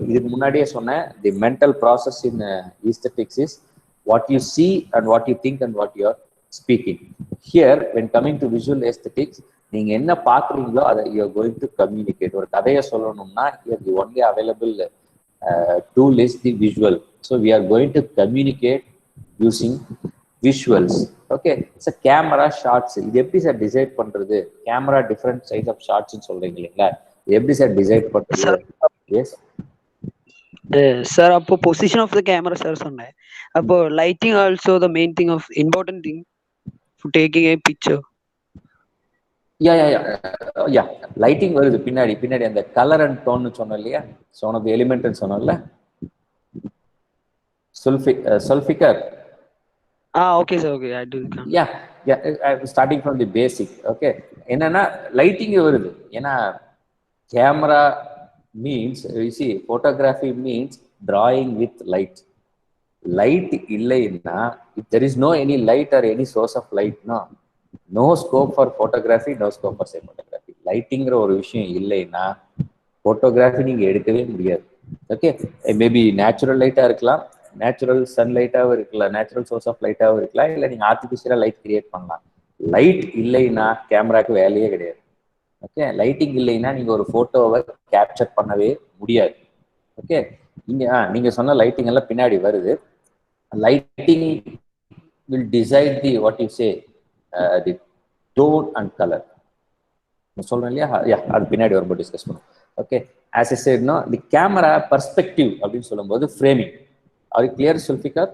இதுக்கு முன்னாடியே சொன்னேன், தி mental process in aesthetics is what you see and what you think and what you are speaking. Here when coming to visual aesthetics, நீங்க என்ன பாக்குறீங்களோ அதை you are going to communicate. ஒரு கதையை சொல்லணும்னா here the only available tool is the visual. So we are going to communicate using visuals. Okay, so camera shots, இது எப்படி sir decide பண்றது? Camera different size of ஷாட்ஸ்னு சொல்றீங்க இல்லைங்களா, எப்படி சார் டிசைட் பண்றது? எஸ் சார், அப்போ position of the camera sir சொன்னேன். அப்போ lighting also the main thing of important thing for taking a picture. Yeah lighting வருது பின்னாடி அந்த கலர் அண்ட் டோன்னு சொன்னோம் இல்லையா, சொன்ன எலிமெண்ட்னு சொன்னோம்ல, சல்ஃபிகர். Okay sir, okay, I do. Starting from the basic. Okay, என்னன்னா லைட்டிங் வருது. ஏன்னா camera means, you see, photography means drawing with light. Light இல்லைன்னா, if there is no any light or any source of light, no scope for photography, no scope for cinematography. லைட்டிங்கிற ஒரு விஷயம் இல்லைன்னா photography நீங்கள் எடுக்கவே முடியாது. Okay, maybe natural லைட்டாக இருக்கலாம், natural சன்லைட்டாகவும் இருக்கலாம், நேச்சுரல் சோர்ஸ் ஆஃப் லைட்டாகவும் இருக்கலாம், இல்லை நீங்கள் ஆர்டிஃபிஷியலாக லைட் கிரியேட் பண்ணலாம். லைட் இல்லைன்னா கேமராக்கு வேலையே கிடையாது. ஓகே, லைட்டிங் இல்லைன்னா நீங்கள் ஒரு ஃபோட்டோவை கேப்சர் பண்ணவே முடியாது. ஓகே, நீங்கள் சொன்ன லைட்டிங் எல்லாம் பின்னாடி வருது. Lighting will decide the what you say the tone and color. சொல்றேன் இல்லையா, அது பின்னாடி வரும்போது டிஸ்கஸ் பண்ணுவோம். Okay, as I said, no, the camera perspective அப்படின்னு சொல்லும்போது framing. Are you clear, Sulfikar?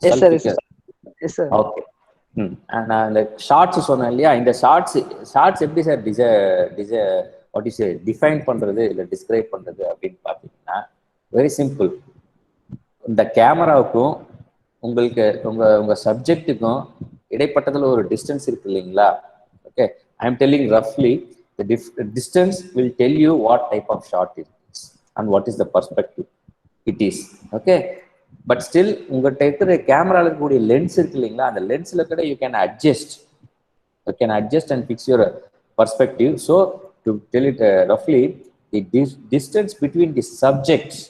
Yes sir, yes sir. Okay, நான் இந்த ஷார்ட்ஸ் சொன்னேன் இல்லையா, இந்த ஷார்ட்ஸ் எப்படி சார் வாட் இஸ் டிஃபைன் பண்றது இல்லை டிஸ்கிரைப் பண்றது அப்படின்னு பார்த்தீங்கன்னா வெரி சிம்பிள். இந்த கேமராவுக்கும் உங்களுக்கு உங்க சப்ஜெக்ட்டுக்கும் இடைப்பட்டதுல ஒரு டிஸ்டன்ஸ் இருக்கு இல்லைங்களா? ஓகே, ஐ எம் டெல்லிங் ரஃப்லி the distance will tell you what type of shot it is and what is the perspective it is. Okay, but still உங்கள்கிட்ட இருக்கிற கேமரால இருக்கக்கூடிய லென்ஸ் இருக்கு இல்லைங்களா, அந்த லென்ஸ்ல கூட you can adjust and fix your perspective. So to tell it ரஃப்லி, the distance between the subjects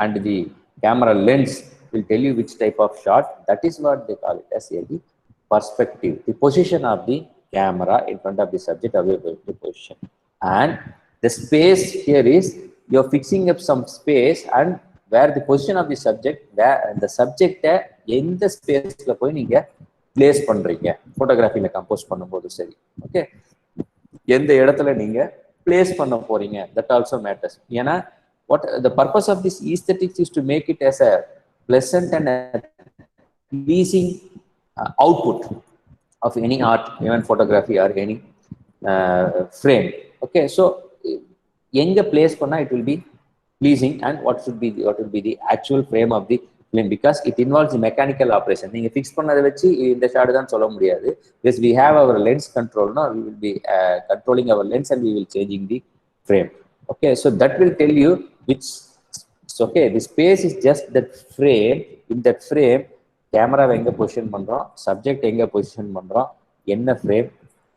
and the camera lens will tell you which type of shot. That is what they call it as the perspective, the position of the camera in front of the subject, available to position. And the space here is you're fixing up some space, and where the position of the subject, where the subject in the space la poi neenga place பண்றீங்க போட்டோகிராஃபில compose பண்ணும்போது. சரி, okay, எந்த இடத்துல நீங்க place பண்ண போறீங்க, that also matters. ஏன்னா what the purpose of this aesthetics is to make it as a pleasant and a pleasing output of any art, even photography or any frame. Okay, so enga place panna it will be pleasing, and what will be the actual frame of the film, because it involves the mechanical operation. Neenga fix pannadha vechi indha shot dhaan solla mudiyadhu, because we have our lens control, no, we will be controlling our lens and we will changing the frame. Okay, so that will tell you which, so okay, the space is just that frame. In that frame, camera enga position பண்றோம், subject enga position பண்றோம், என்ன frame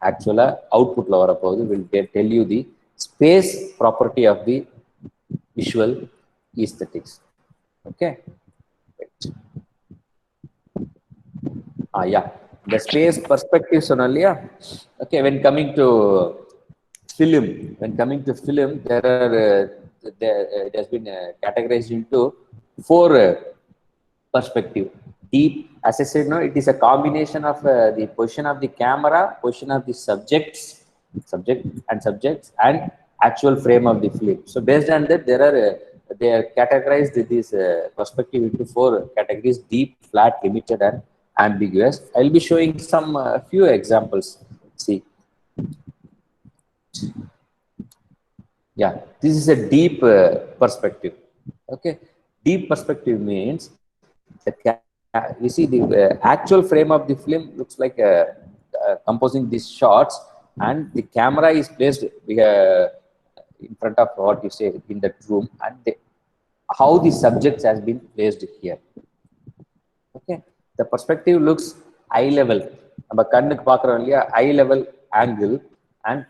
actually output la vara pogudu will tell you the space property of the visual aesthetics. Okay, yeah, the space perspective சொன்னோம் இல்லையா. Okay, when coming to film, there are it has been categorized into 4 perspective. Deep, as I said, no, it is a combination of the position of the camera, position of the subjects and actual frame of the film. So based on that, they are categorized this perspective into 4 categories: deep, flat, limited and ambiguous. I'll be showing some few examples. See, yeah, this is a deep perspective. Okay, deep perspective means you see the actual frame of the film looks like composing these shots, and the camera is placed in front of what you say in that room, and how the subjects has been placed here. Okay, the perspective looks eye level, நம்ம கண்ணுக்கு பார்க்குறோம் இல்லையா, eye level angle. And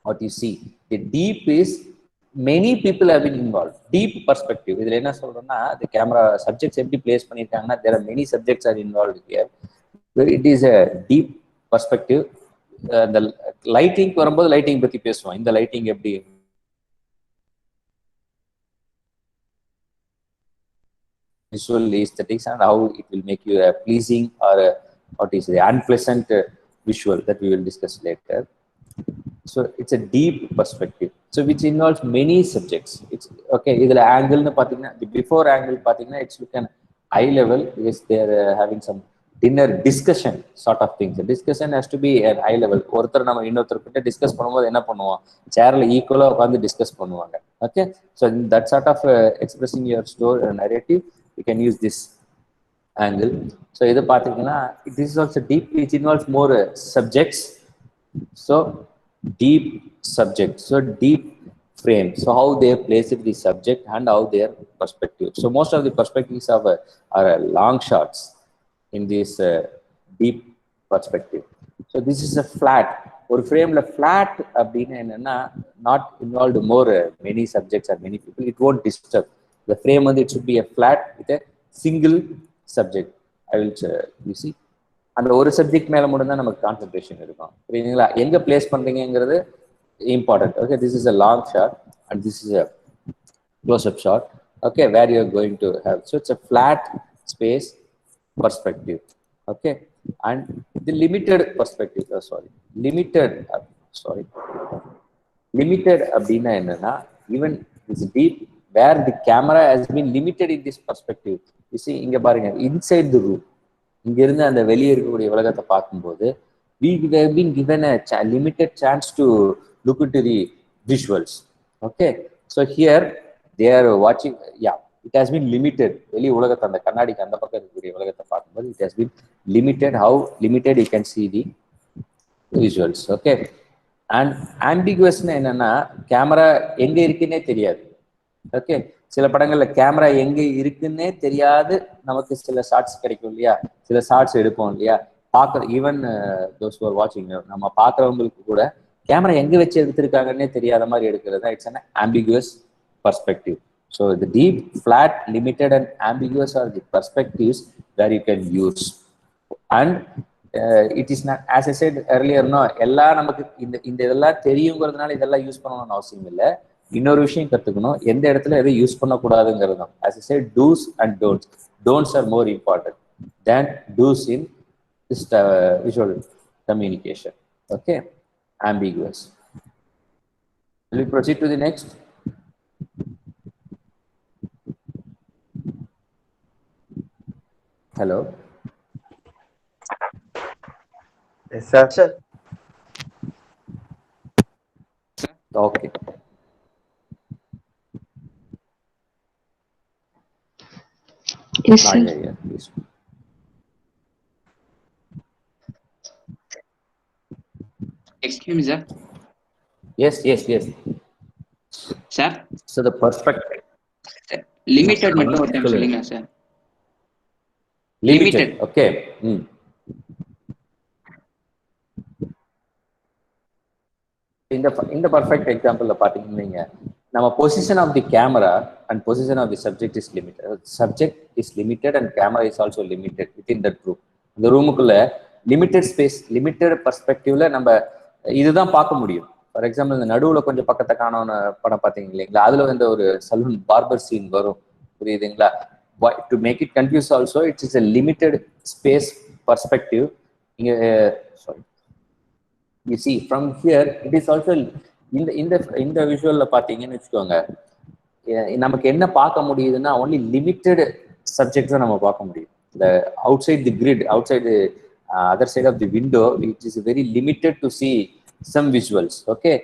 what you see, the deep is many people have been involved. Deep perspective, இதுல என்ன சொல்றோம்னா, the camera subjects எப்படி place பண்ணிருக்காங்கன்னா, there are many subjects are involved here. It is a deep perspective. The lighting வரும்போது lighting பத்தி பேசுவோம். இந்த lighting எப்படி visual aesthetics and how it will make you a pleasing or a, what is the unpleasant visual, that we will discuss later. So it's a deep perspective, so which involves many subjects. It's okay, idhula angle nu pathina, the before angle pathina, it's look an eye level, because they are having some dinner discussion sort of things. The discussion has to be at eye level. Orthar nama innothar kitta discuss பண்ணும்போது என்ன பண்ணுவோம், சேர்ல ஈக்குவலா உட்கார்ந்து discuss பண்ணுவாங்க. Okay, so in that sort of expressing your story narrative, you can use this angle. So idu pathina, this is also deep, which involves more subjects. So deep subject, so deep frame, so how they place it the subject and how their perspective. So most of the perspectives are long shots in this deep perspective. So this is a flat ஒரு ஃப்ரேம்ல flat அப்படின்னு என்னன்னா not involve more many subjects are many people, it won't disturb the frame. வந்து it should be a flat with a single subject. I will you see அந்த ஒரு subject மேல மட்டும் தான் நமக்கு கான்சென்ட்ரேஷன் இருக்கும். புரியுதுங்களா? எங்க பிளேஸ் பண்றீங்கிறது important. Okay, this is a long shot and this is a close up shot. Okay, where you are going to have, so it's a flat space perspective. Okay, and the limited perspective, limited அப்படின்னா என்னன்னா, even this deep where the camera has been limited in this perspective. You see இங்க பாருங்க, inside the room, இங்க இருந்து அந்த வெளியே இருக்கக்கூடிய உலகத்தை பார்க்கும்போது we have been given a limited chance to look into the visuals. Okay, so here they are watching, yeah, it has been limited. வெளி உலகத்தை அந்த கண்ணாடிக்கு அந்த பக்கம் இருக்கக்கூடிய உலகத்தை பார்க்கும்போது it has been limited. How limited? You can see the visuals. Okay, and ambiguous என்னன்னா கேமரா எங்க இருக்குன்னே தெரியாது. ஓகே, சில படங்கள்ல கேமரா எங்க இருக்குன்னே தெரியாது, நமக்கு சில ஷார்ட்ஸ் கிடைக்கும் இல்லையா, சில ஷார்ட்ஸ் எடுப்போம் இல்லையா, பார்க்குற ஈவன் தோஸ் ஹூ ஆர் வாட்சிங், நம்ம பார்க்குறவங்களுக்கு கூட கேமரா எங்க வச்சு எடுத்திருக்காங்கன்னே தெரியாத மாதிரி எடுக்கிறது தான் it's an ambiguous perspective. So the deep, flat, limited and ambiguous are the perspectives that you can use. And it is not, as I said earlier, no, எல்லாம் நமக்கு இந்த இதெல்லாம் தெரியுங்கிறதுனால இதெல்லாம் யூஸ் பண்ணணும்னு அவசியம் இல்லை. இன்னொரு விஷயம் கத்துக்கணும், எந்த இடத்துல எதை யூஸ் பண்ணக்கூடாதுங்கிறது தான். as I said, do's and don'ts. Don'ts are more important than do's in this visual communication. Okay, ambiguous. Will we proceed to the next? Hello. Yes, sir. Okay. Yes, sir. Yeah, please. Excuse me, sir. Yes. Sir, So the perspective. limited மட்டும் ஒரு time சொல்லுங்க sir. Limited. Okay. இந்த perfect எக்ஸாம்பிள்ல பாத்தீங்கன்னா, நம்ம position of the camera and position of the subject is limited. Subject is limited and camera is also limited within that room. இந்த ரூமுக்குள்ள limited space, limited பர்ஸ்பெக்டிவ்ல நம்ம இதுதான் பார்க்க முடியும். ஃபார் எக்ஸாம்பிள், இந்த நடுவுல கொஞ்சம் பக்கத்தை காணோன்னு படம் பார்த்தீங்க இல்லைங்களா, அதுல வந்து ஒரு சலூன் பார்பர் சீன் வரும். புரியுதுங்களா? To make it confuse also, it's is a limited space perspective. Sorry, you see from here it is also இந்த விஷுவல்ல பாத்தீங்கன்னு வச்சுக்கோங்க, நமக்கு என்ன பார்க்க முடியுதுன்னா only limited subjects நம்ம பார்க்க முடியும். The outside the grid, outside the other side of the window, it is very limited to see some visuals. Okay,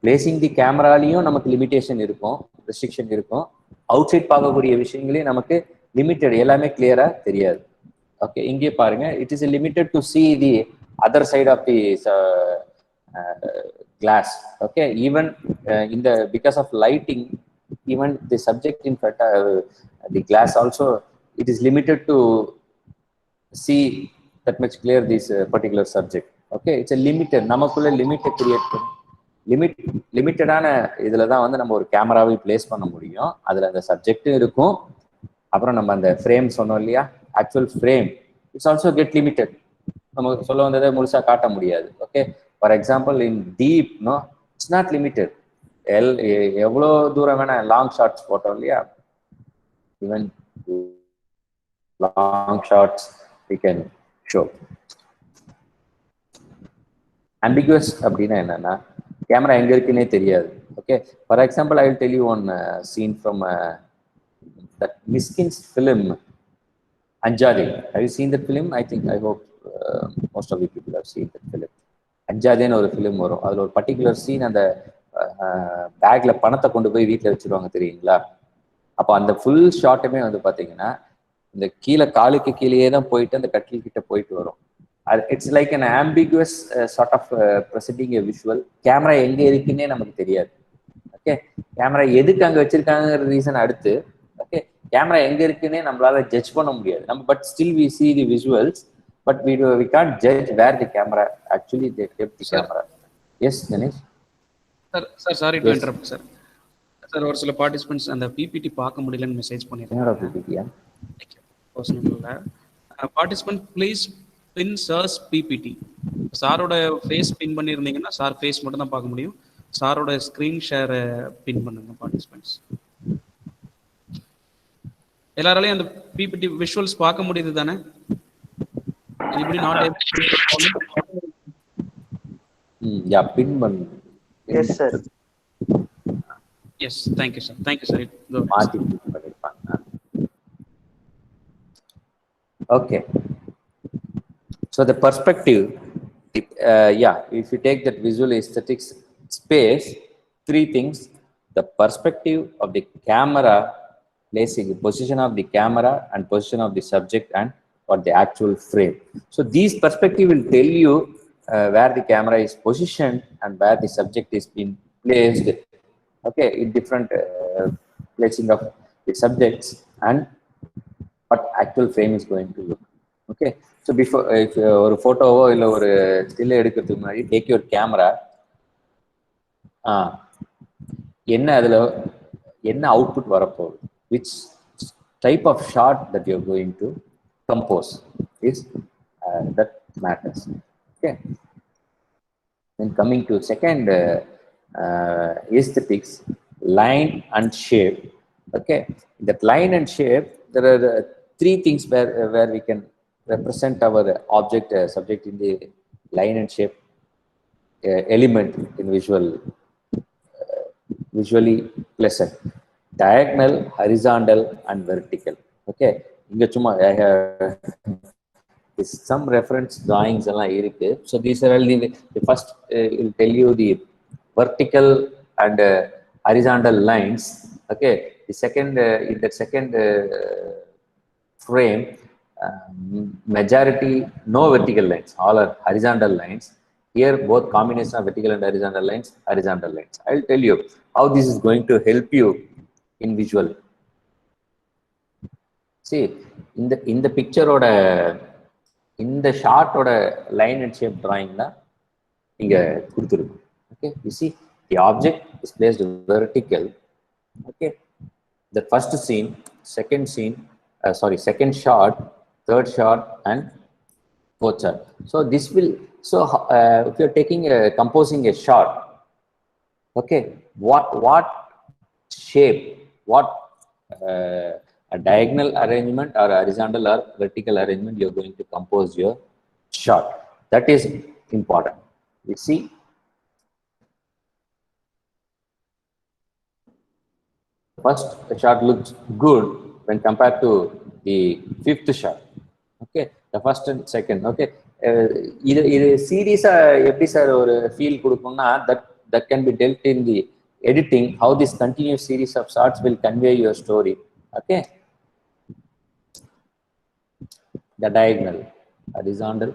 placing the cameraலையும் நமக்கு லிமிடேஷன் இருக்கும், ரெஸ்ட்ரிக்ஷன் இருக்கும். அவுட் சைட் பார்க்கக்கூடிய விஷயங்களையும் நமக்கு லிமிட்டட், எல்லாமே கிளியரா தெரியாது. ஓகே, இங்கே பாருங்க, it is limited to see the other side of the glass. Okay, even in the because of lighting, even the subject in front the glass also, it is limited to see that much clear this particular subject. Okay, it's a limited, நமக்குள்ள லிமிட்டை create பண்ணி லிமிட்டடான இதுல தான் வந்து நம்ம ஒரு கேமராவை place பண்ண முடியும். அதுல அந்த சப்ஜெக்டும் இருக்கும், அப்புறம் நம்ம அந்த ஃப்ரேம் சொன்னோம் இல்லையா, actual frame it's also get limited. நமக்கு சொல்ல வந்ததை முழுசா காட்ட முடியாது. Okay, for example in deep no, it's not limited. எவ்வளோ தூரம் வேணா லாங் ஷார்ட்ஸ் போட்டோம் இல்லையா, even long shots we can show. ambiguous அப்படின்னா என்னன்னா, கேமரா எங்க இருக்குன்னே தெரியாது. Okay, for example I will tell you one scene from that Miskin's film Anjali. Have you seen that film? I hope most of the people have seen that film. Anjali ஒரு film வரும், அதுல ஒரு particular scene, அந்த பேக்ல பணத்தை கொண்டு போய் வீட்டுல வச்சிருவாங்க தெரியுங்களா. அப்போ அந்த ஃபுல் ஷாட்டுமே வந்து பாத்தீங்கன்னா இந்த கீழே காலுக்கு கீழேயே தான் போயிட்டு அந்த கட்டில் கிட்ட போயிட்டு வரும். It's like an ambiguous sort of presenting a visual. Camera எங்க இருக்குன்னே நமக்கு தெரியாது. ஓகே, கேமரா எதுக்கு அங்க வச்சிருக்காங்கிற ரீசன் அடுத்து. ஓகே, கேமரா எங்க இருக்குன்னே நம்மளால ஜட்ஜ் பண்ண முடியாது நம்ம, but still we see the visuals. but we can't judge where the camera actually they kept the Sir. camera. Yes, Ganesh. Sir, sorry to Yes. interrupt, sir. Sir, ஒரு சில participants அந்த PPT பார்க்க முடியலன்னு message என்னடா பண்ணிருக்காங்க. PPT-யா? பர்சனல்ல participant please bin சர்ஸ் PPT. சாரோட face பின் பண்ணியிருந்தீங்கன்னா sir face மட்டும் தான் பார்க்க முடியும். சாரோட ஸ்கிரீன் ஷேரை பின் பண்ணுங்க பார்ட்டிசிபென்ட்ஸ். எல்லாராலையும் அந்த பிபிடி விஷுவல்ஸ் பார்க்க முடியுது தானே? Anybody not able to Yeah, pin பண்ணு. Yes, sir. Yes, thank you, sir. Thank you, sir. Go ahead. மாத்தி பண்ணிருப்பாங்க. Okay. So the perspective, yeah, if you take that visual aesthetics space, three things: the perspective of the camera, placing the position of the camera and position of the subject and or the actual frame. So these perspective will tell you where the camera is positioned and where the subject is being placed. Okay, in different placing of the subjects and what actual frame is going to look. Okay, so before if ஒரு போட்டோவோ இல்ல ஒரு still எடுக்கிறதுக்கு முன்னாடி take your camera, என்ன அதுல என்ன output வரப்போகுது, which type of shot that you are going to compose is that matters. Okay, then coming to second aesthetics, line and shape. Okay, that line and shape, there are three things where we can represent our object subject in the line and shape element in visually pleasant: diagonal, horizontal and vertical. Okay, inga chuma I have some reference drawings எல்லாம் இருக்கு. So these are all the first will tell you the vertical and horizontal lines. Okay, the second in the second frame, majority no vertical lines, all are horizontal lines. Here both combination of vertical and horizontal lines. I'll tell you how this is going to help you in visual. See, in the picture oda in the shot oda line and shape drawing la inga kuduthirukku. Okay, you see the object is placed vertical. Okay, the first scene, second scene, second shot, third shot and fourth shot. So this will, so if you're taking composing a shot, okay, what shape, what a diagonal arrangement or horizontal or vertical arrangement you're going to compose your shot, that is important. You see, first shot looks good when compared to the fifth shot. Okay, the first and second. Okay, இது சீரியஸா எப்படி sir ஒரு feel கொடுக்கும்னா that can be dealt in the editing, how this continuous series of shots will convey your story. Okay, the diagonal, horizontal,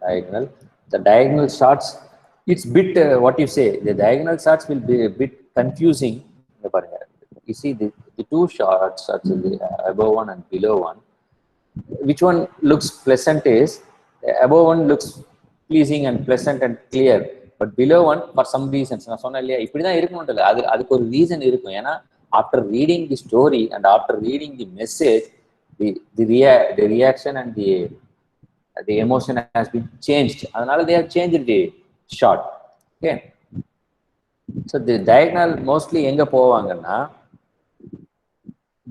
diagonal, the diagonal shots, it's bit what you say, the diagonal shots will be a bit confusing. You see the two shots, the above one and below one, which one looks pleasant is above one looks pleasing and pleasant and clear, but below one for some reasons நான் சொன்னேன் இல்லையா இப்படி தான் இருக்கணும் இல்லை, அதுக்கு ஒரு reason இருக்கும். ஏன்னா after reading the story and after reading the message, the reaction and the emotion has been changed. அதனால they have changed the shot. Okay, so the diagonal mostly எங்க போவாங்கன்னா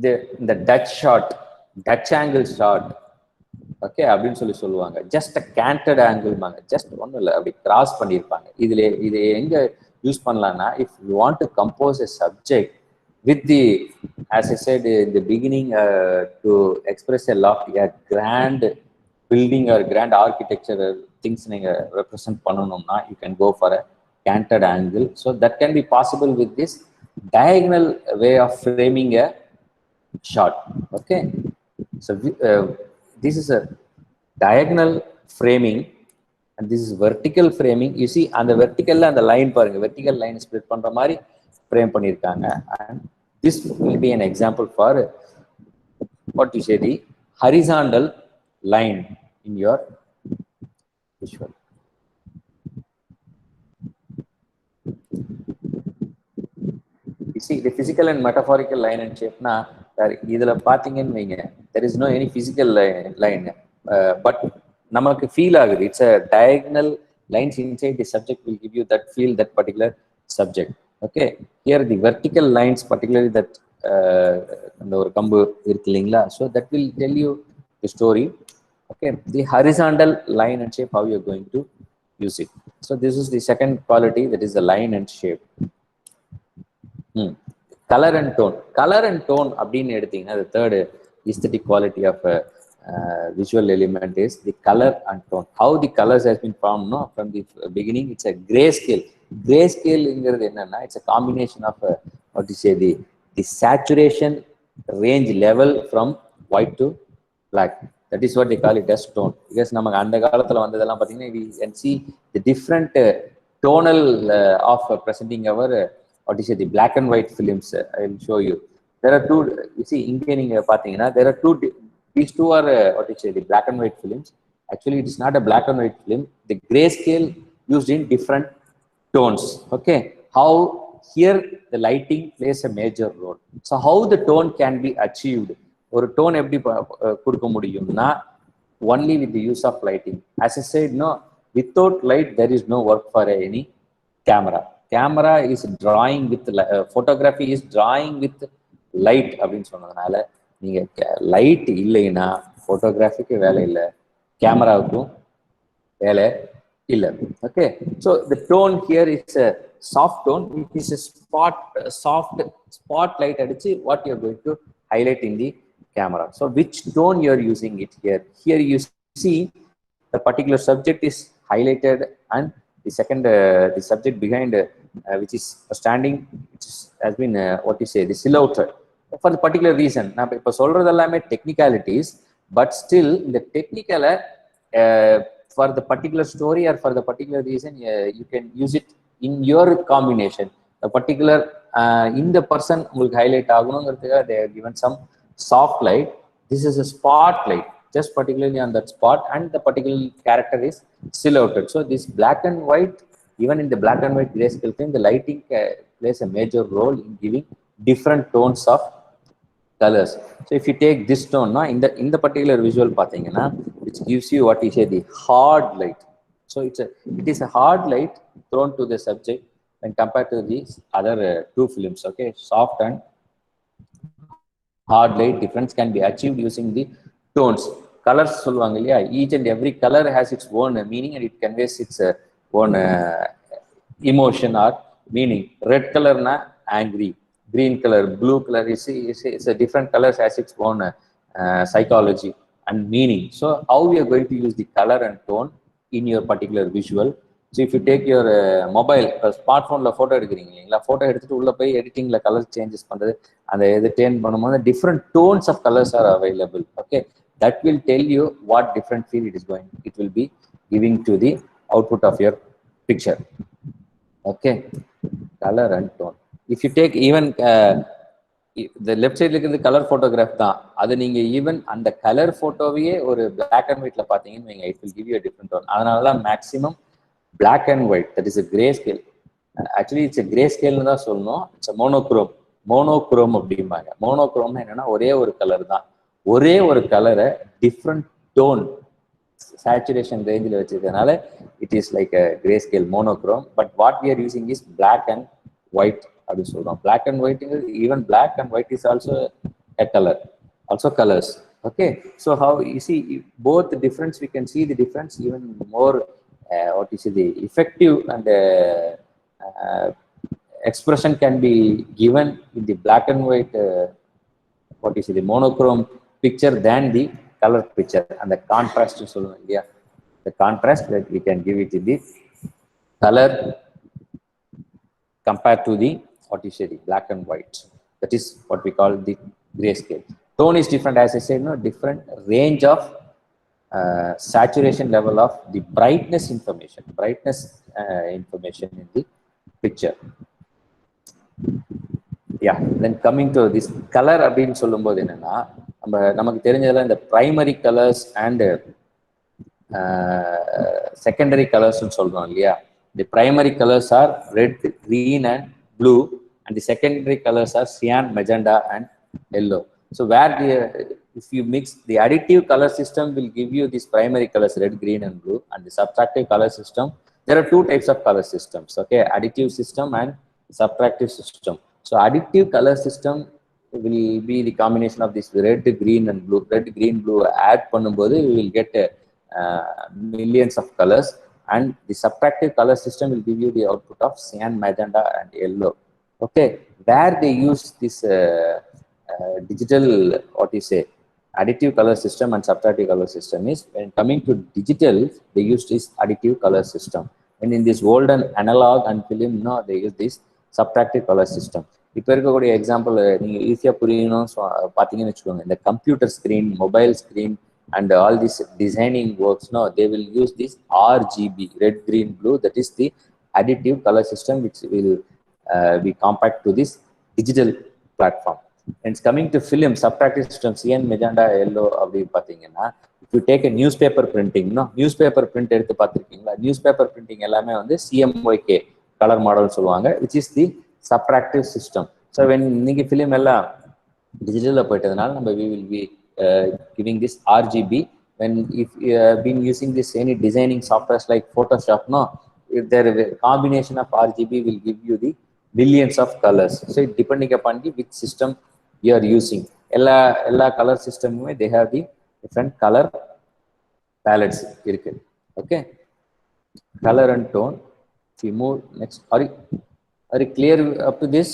the Dutch shot, Dutch angle shot. Okay, அப்படின்னு சொல்லுவாங்க. Just a canted angle பாங்க, just ஒன்றும் இல்லை, அப்படி cross பண்ணியிருப்பாங்க. இது எங்க யூஸ் பண்ணலாம்னா, if you want to compose a subject with the, as I said in the beginning, to express a grand building or grand architecture things நீங்க represent பண்ணணும்னா, you can go for a canted angle. So that can be possible with this diagonal way of framing a shot. Okay, so this is a diagonal framing and this is vertical framing. You see on the vertical la and the line parunga, vertical line split பண்ற மாதிரி frame பண்ணிருக்காங்க. And this will be an example for what you say the horizontal line in your visual. You see, the physical and metaphorical line and shape na இதுல பாத்தீங்கன்னு வைங்க, there is no any physical line, but நமக்கு feel ஆகுது. It's a diagonal lines inside the subject will give you that feel, that particular subject. Okay, here the vertical lines, particularly that அந்த ஒரு கம்பு இருக்கு இல்லைங்களா, so that will tell you the story. Okay, the horizontal line and shape, how you're going to use it. So this is the second quality, that is the line and shape. Color and tone. Color and tone அப்படின்னு எடுத்தீங்கன்னா, the third aesthetic quality of a visual element is the color and tone. How the colors has been formed, no? From the beginning, it's a grayscale. Grayscale இங்கிறது என்னன்னா, it's a combination of what you say, the saturation range level from white to black. That is what they call it as tone. Because நமக்கு அந்த காலத்துல வந்ததெல்லாம் பார்த்தீங்கன்னா, we can see the different tonal of presenting our what is it, the black and white films. I will show you. There are two, you see, இங்கே நீங்க பார்த்தீங்கன்னா, there are two, these two are what is it, the black and white films. Actually, it is not a black and white film. The grayscale used in different tones. Okay, how here the lighting plays a major role. So how the tone can be achieved? ஒரு tone எப்படி கொடுக்க முடியும்னா, only with the use of lighting. As I said, no, without light there is no work for any camera. Camera is drawing with photography is drawing with light அப்படின்னு சொன்னதுனால, நீங்க light இல்லைன்னா போட்டோகிராஃபிக்கு வேலை இல்லை, கேமராவுக்கும் வேலை இல்லை. Okay, so the tone here is a soft tone. It is a soft spotlight அடிச்சு what you are going to highlight in the camera. So which tone you are using it here? Here you see the particular subject is highlighted, and the second the subject behind which is standing, which has been what you say, the silhouette for the particular reason. நான் இப்ப சொல்றது எல்லாமே technicalities, but still இந்த technical for the particular story or for the particular reason you can use it in your combination. The particular இந்த person உங்களுக்கு highlight ஆகணுங்கிறதுக்காக they have given some soft light. This is a spotlight, just particularly on that spot, and the particular character is silhouetted. So this black and white, even in the black and white grayscale film, the lighting plays a major role in giving different tones of colors. So if you take this tone, na, in the particular visual pathina, which gives you what you say, the hard light. So it is a hard light thrown to the subject when compared to these other two films. Okay, soft and hard light difference can be achieved using the tones. Colors சொல்லுவாங்க இல்லையா, each and every color has its own meaning and it conveys its own emotion or meaning. Red color na angry, green color, blue color is a different colors has its own psychology and meaning. So how we are going to use the color and tone in your particular visual? So if you take your mobile smartphone photo எடுக்கிறீங்க இல்லைங்களா, photo எடுத்துட்டு உள்ள போய் editingல color changes பண்றது, அந்த இது turn பண்ணும்போது different tones of colors are available. Okay, that will tell you what different feel it will be giving to the output of your picture. Okay, color and tone. If you take even the left side இருக்கிறது colour photograph தான், அது நீங்க even அந்த colour ஃபோட்டோவையே ஒரு black and ஒயிட்ல பாத்தீங்கன்னு வைங்க, it will give you a different tone. அதனால தான் maximum black and white, that is a grayscale. Actually it's a grayscale னு தான் சொல்லணும். It's a monochrome அப்படிம்பாங்க. மோனோக்ரோம் என்னன்னா ஒரே ஒரு கலர் தான், ஒரே ஒரு கலரை டிஃப்ரெண்ட் டோன் சேச்சுரேஷன் ரேஞ்சில் வச்சிருக்கனால it is like a grayscale monochrome. But what we are using is black and white அப்படின்னு சொல்றோம். Black and white, even black and white is also a color, also colors. Okay, so how you see both the difference, we can see the difference even more what is the effective and expression can be given in the black and white what is the monochrome picture than the color picture. And the contrast is also India, the contrast that we can give it in the color compared to the what is the black and white. That is what we call the grayscale. Tone is different, as I said, no, different range of saturation level of the brightness information in the picture. Yeah, then coming to this color அப்படின்னு சொல்லும்போது என்னன்னா, நமக்கு தெரிஞ்சதுல இந்த primary colors and secondary colors னு சொல்றோம் இல்லையா. The primary colors are red, green and blue, and the secondary colors are cyan, magenta and yellow. So where if you mix the additive color system will give you these primary colors red, green and blue, and the subtractive color system, there are two types of color systems, okay, additive system and subtractive system. So additive color system will be the combination of this red, green and blue. Red, green, blue add பண்ணும்போது we will get millions of colors, and the subtractive color system will give you the output of cyan, magenta and yellow. Okay, where they use this digital, what you say, additive color system and subtractive color system is when coming to digital, they use this additive color system. And in this olden analog and film, no, they use this subtractive color system. இப்போ இருக்கக்கூடிய example நீங்கள் ஈஸியாக புரியணும் பார்த்தீங்கன்னு வச்சுக்கோங்க, இந்த computer screen, mobile screen and all this designing works, no, they will use this RGB, red, green, blue, that is the additive color system which will be compact to this digital platform. And it's coming to film, subtractive system, cyan, magenta, yellow அப்படி பார்த்தீங்கன்னா, if you take a newspaper printing, no, newspaper print எடுத்து பார்த்துருக்கீங்களா, newspaper printing எல்லாமே வந்து CMYK color model சொல்லுவாங்க, which is the subtractive system. So when நீங்கள் film எல்லாம் டிஜிட்டலில் போயிட்டதுனால நம்ம we will be giving this RGB. When if you have been using this any designing softwares like Photoshop, no, if there is a combination of RGB will give you the millions of colors. So it depending upon the which system you are using. Ella color system they have the different color palettes. Okay, color and tone. If you move next, are you clear up to this?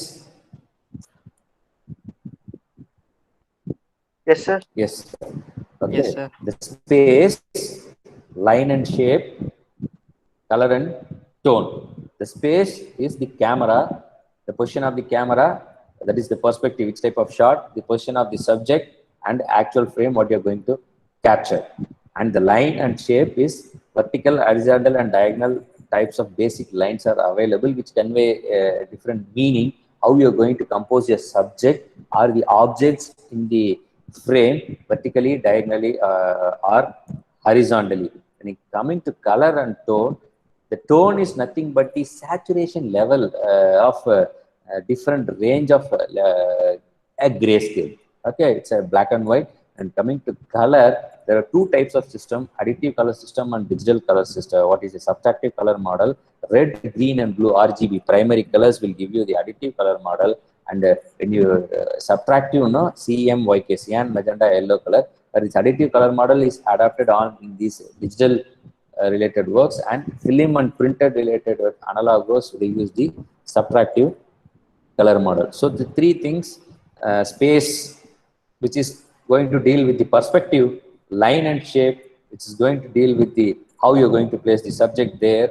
Yes, sir. Yes. Okay. Yes, sir. The space, line and shape, color and tone. The space is the camera, the position of the camera, that is the perspective, which type of shot, the position of the subject, and actual frame what you are going to capture. And the line and shape is vertical, horizontal, and diagonal types of basic lines are available, which convey a different meaning. How you are going to compose your subject or the objects in the frame vertically, diagonally, or horizontally. When coming to color and tone, the tone is nothing but the saturation level of a different range of a grayscale. Okay, it's a black and white. And coming to color, there are two types of system: additive color system and digital color system. What is a subtractive color model? Red, green, and blue RGB primary colors will give you the additive color model. And when you subtractive, no, CMYK, cyan, magenta, yellow color, but its additive color model is adapted on in these digital related works, and film and printed related analog works they use the subtractive color model. So the three things, space, which is going to deal with the perspective, line and shape, which is going to deal with the how you're going to place the subject there,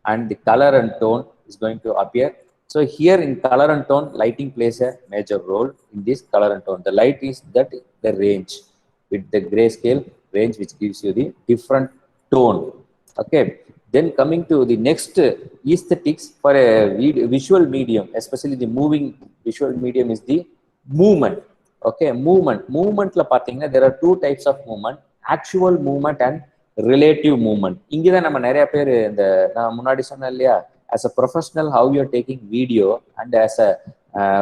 and the color and tone is going to appear. So here in color and tone, lighting plays a major role in this color and tone. The light is that the range with the grayscale range, which gives you the different tone. Okay, then coming to the next aesthetics for a visual medium, especially the moving visual medium, is the movement. Okay, movement la pathina, there are two types of movement: actual movement and relative movement. Inga nama nariya per the na munadi sonna illaya, as a professional how you are taking video, and as a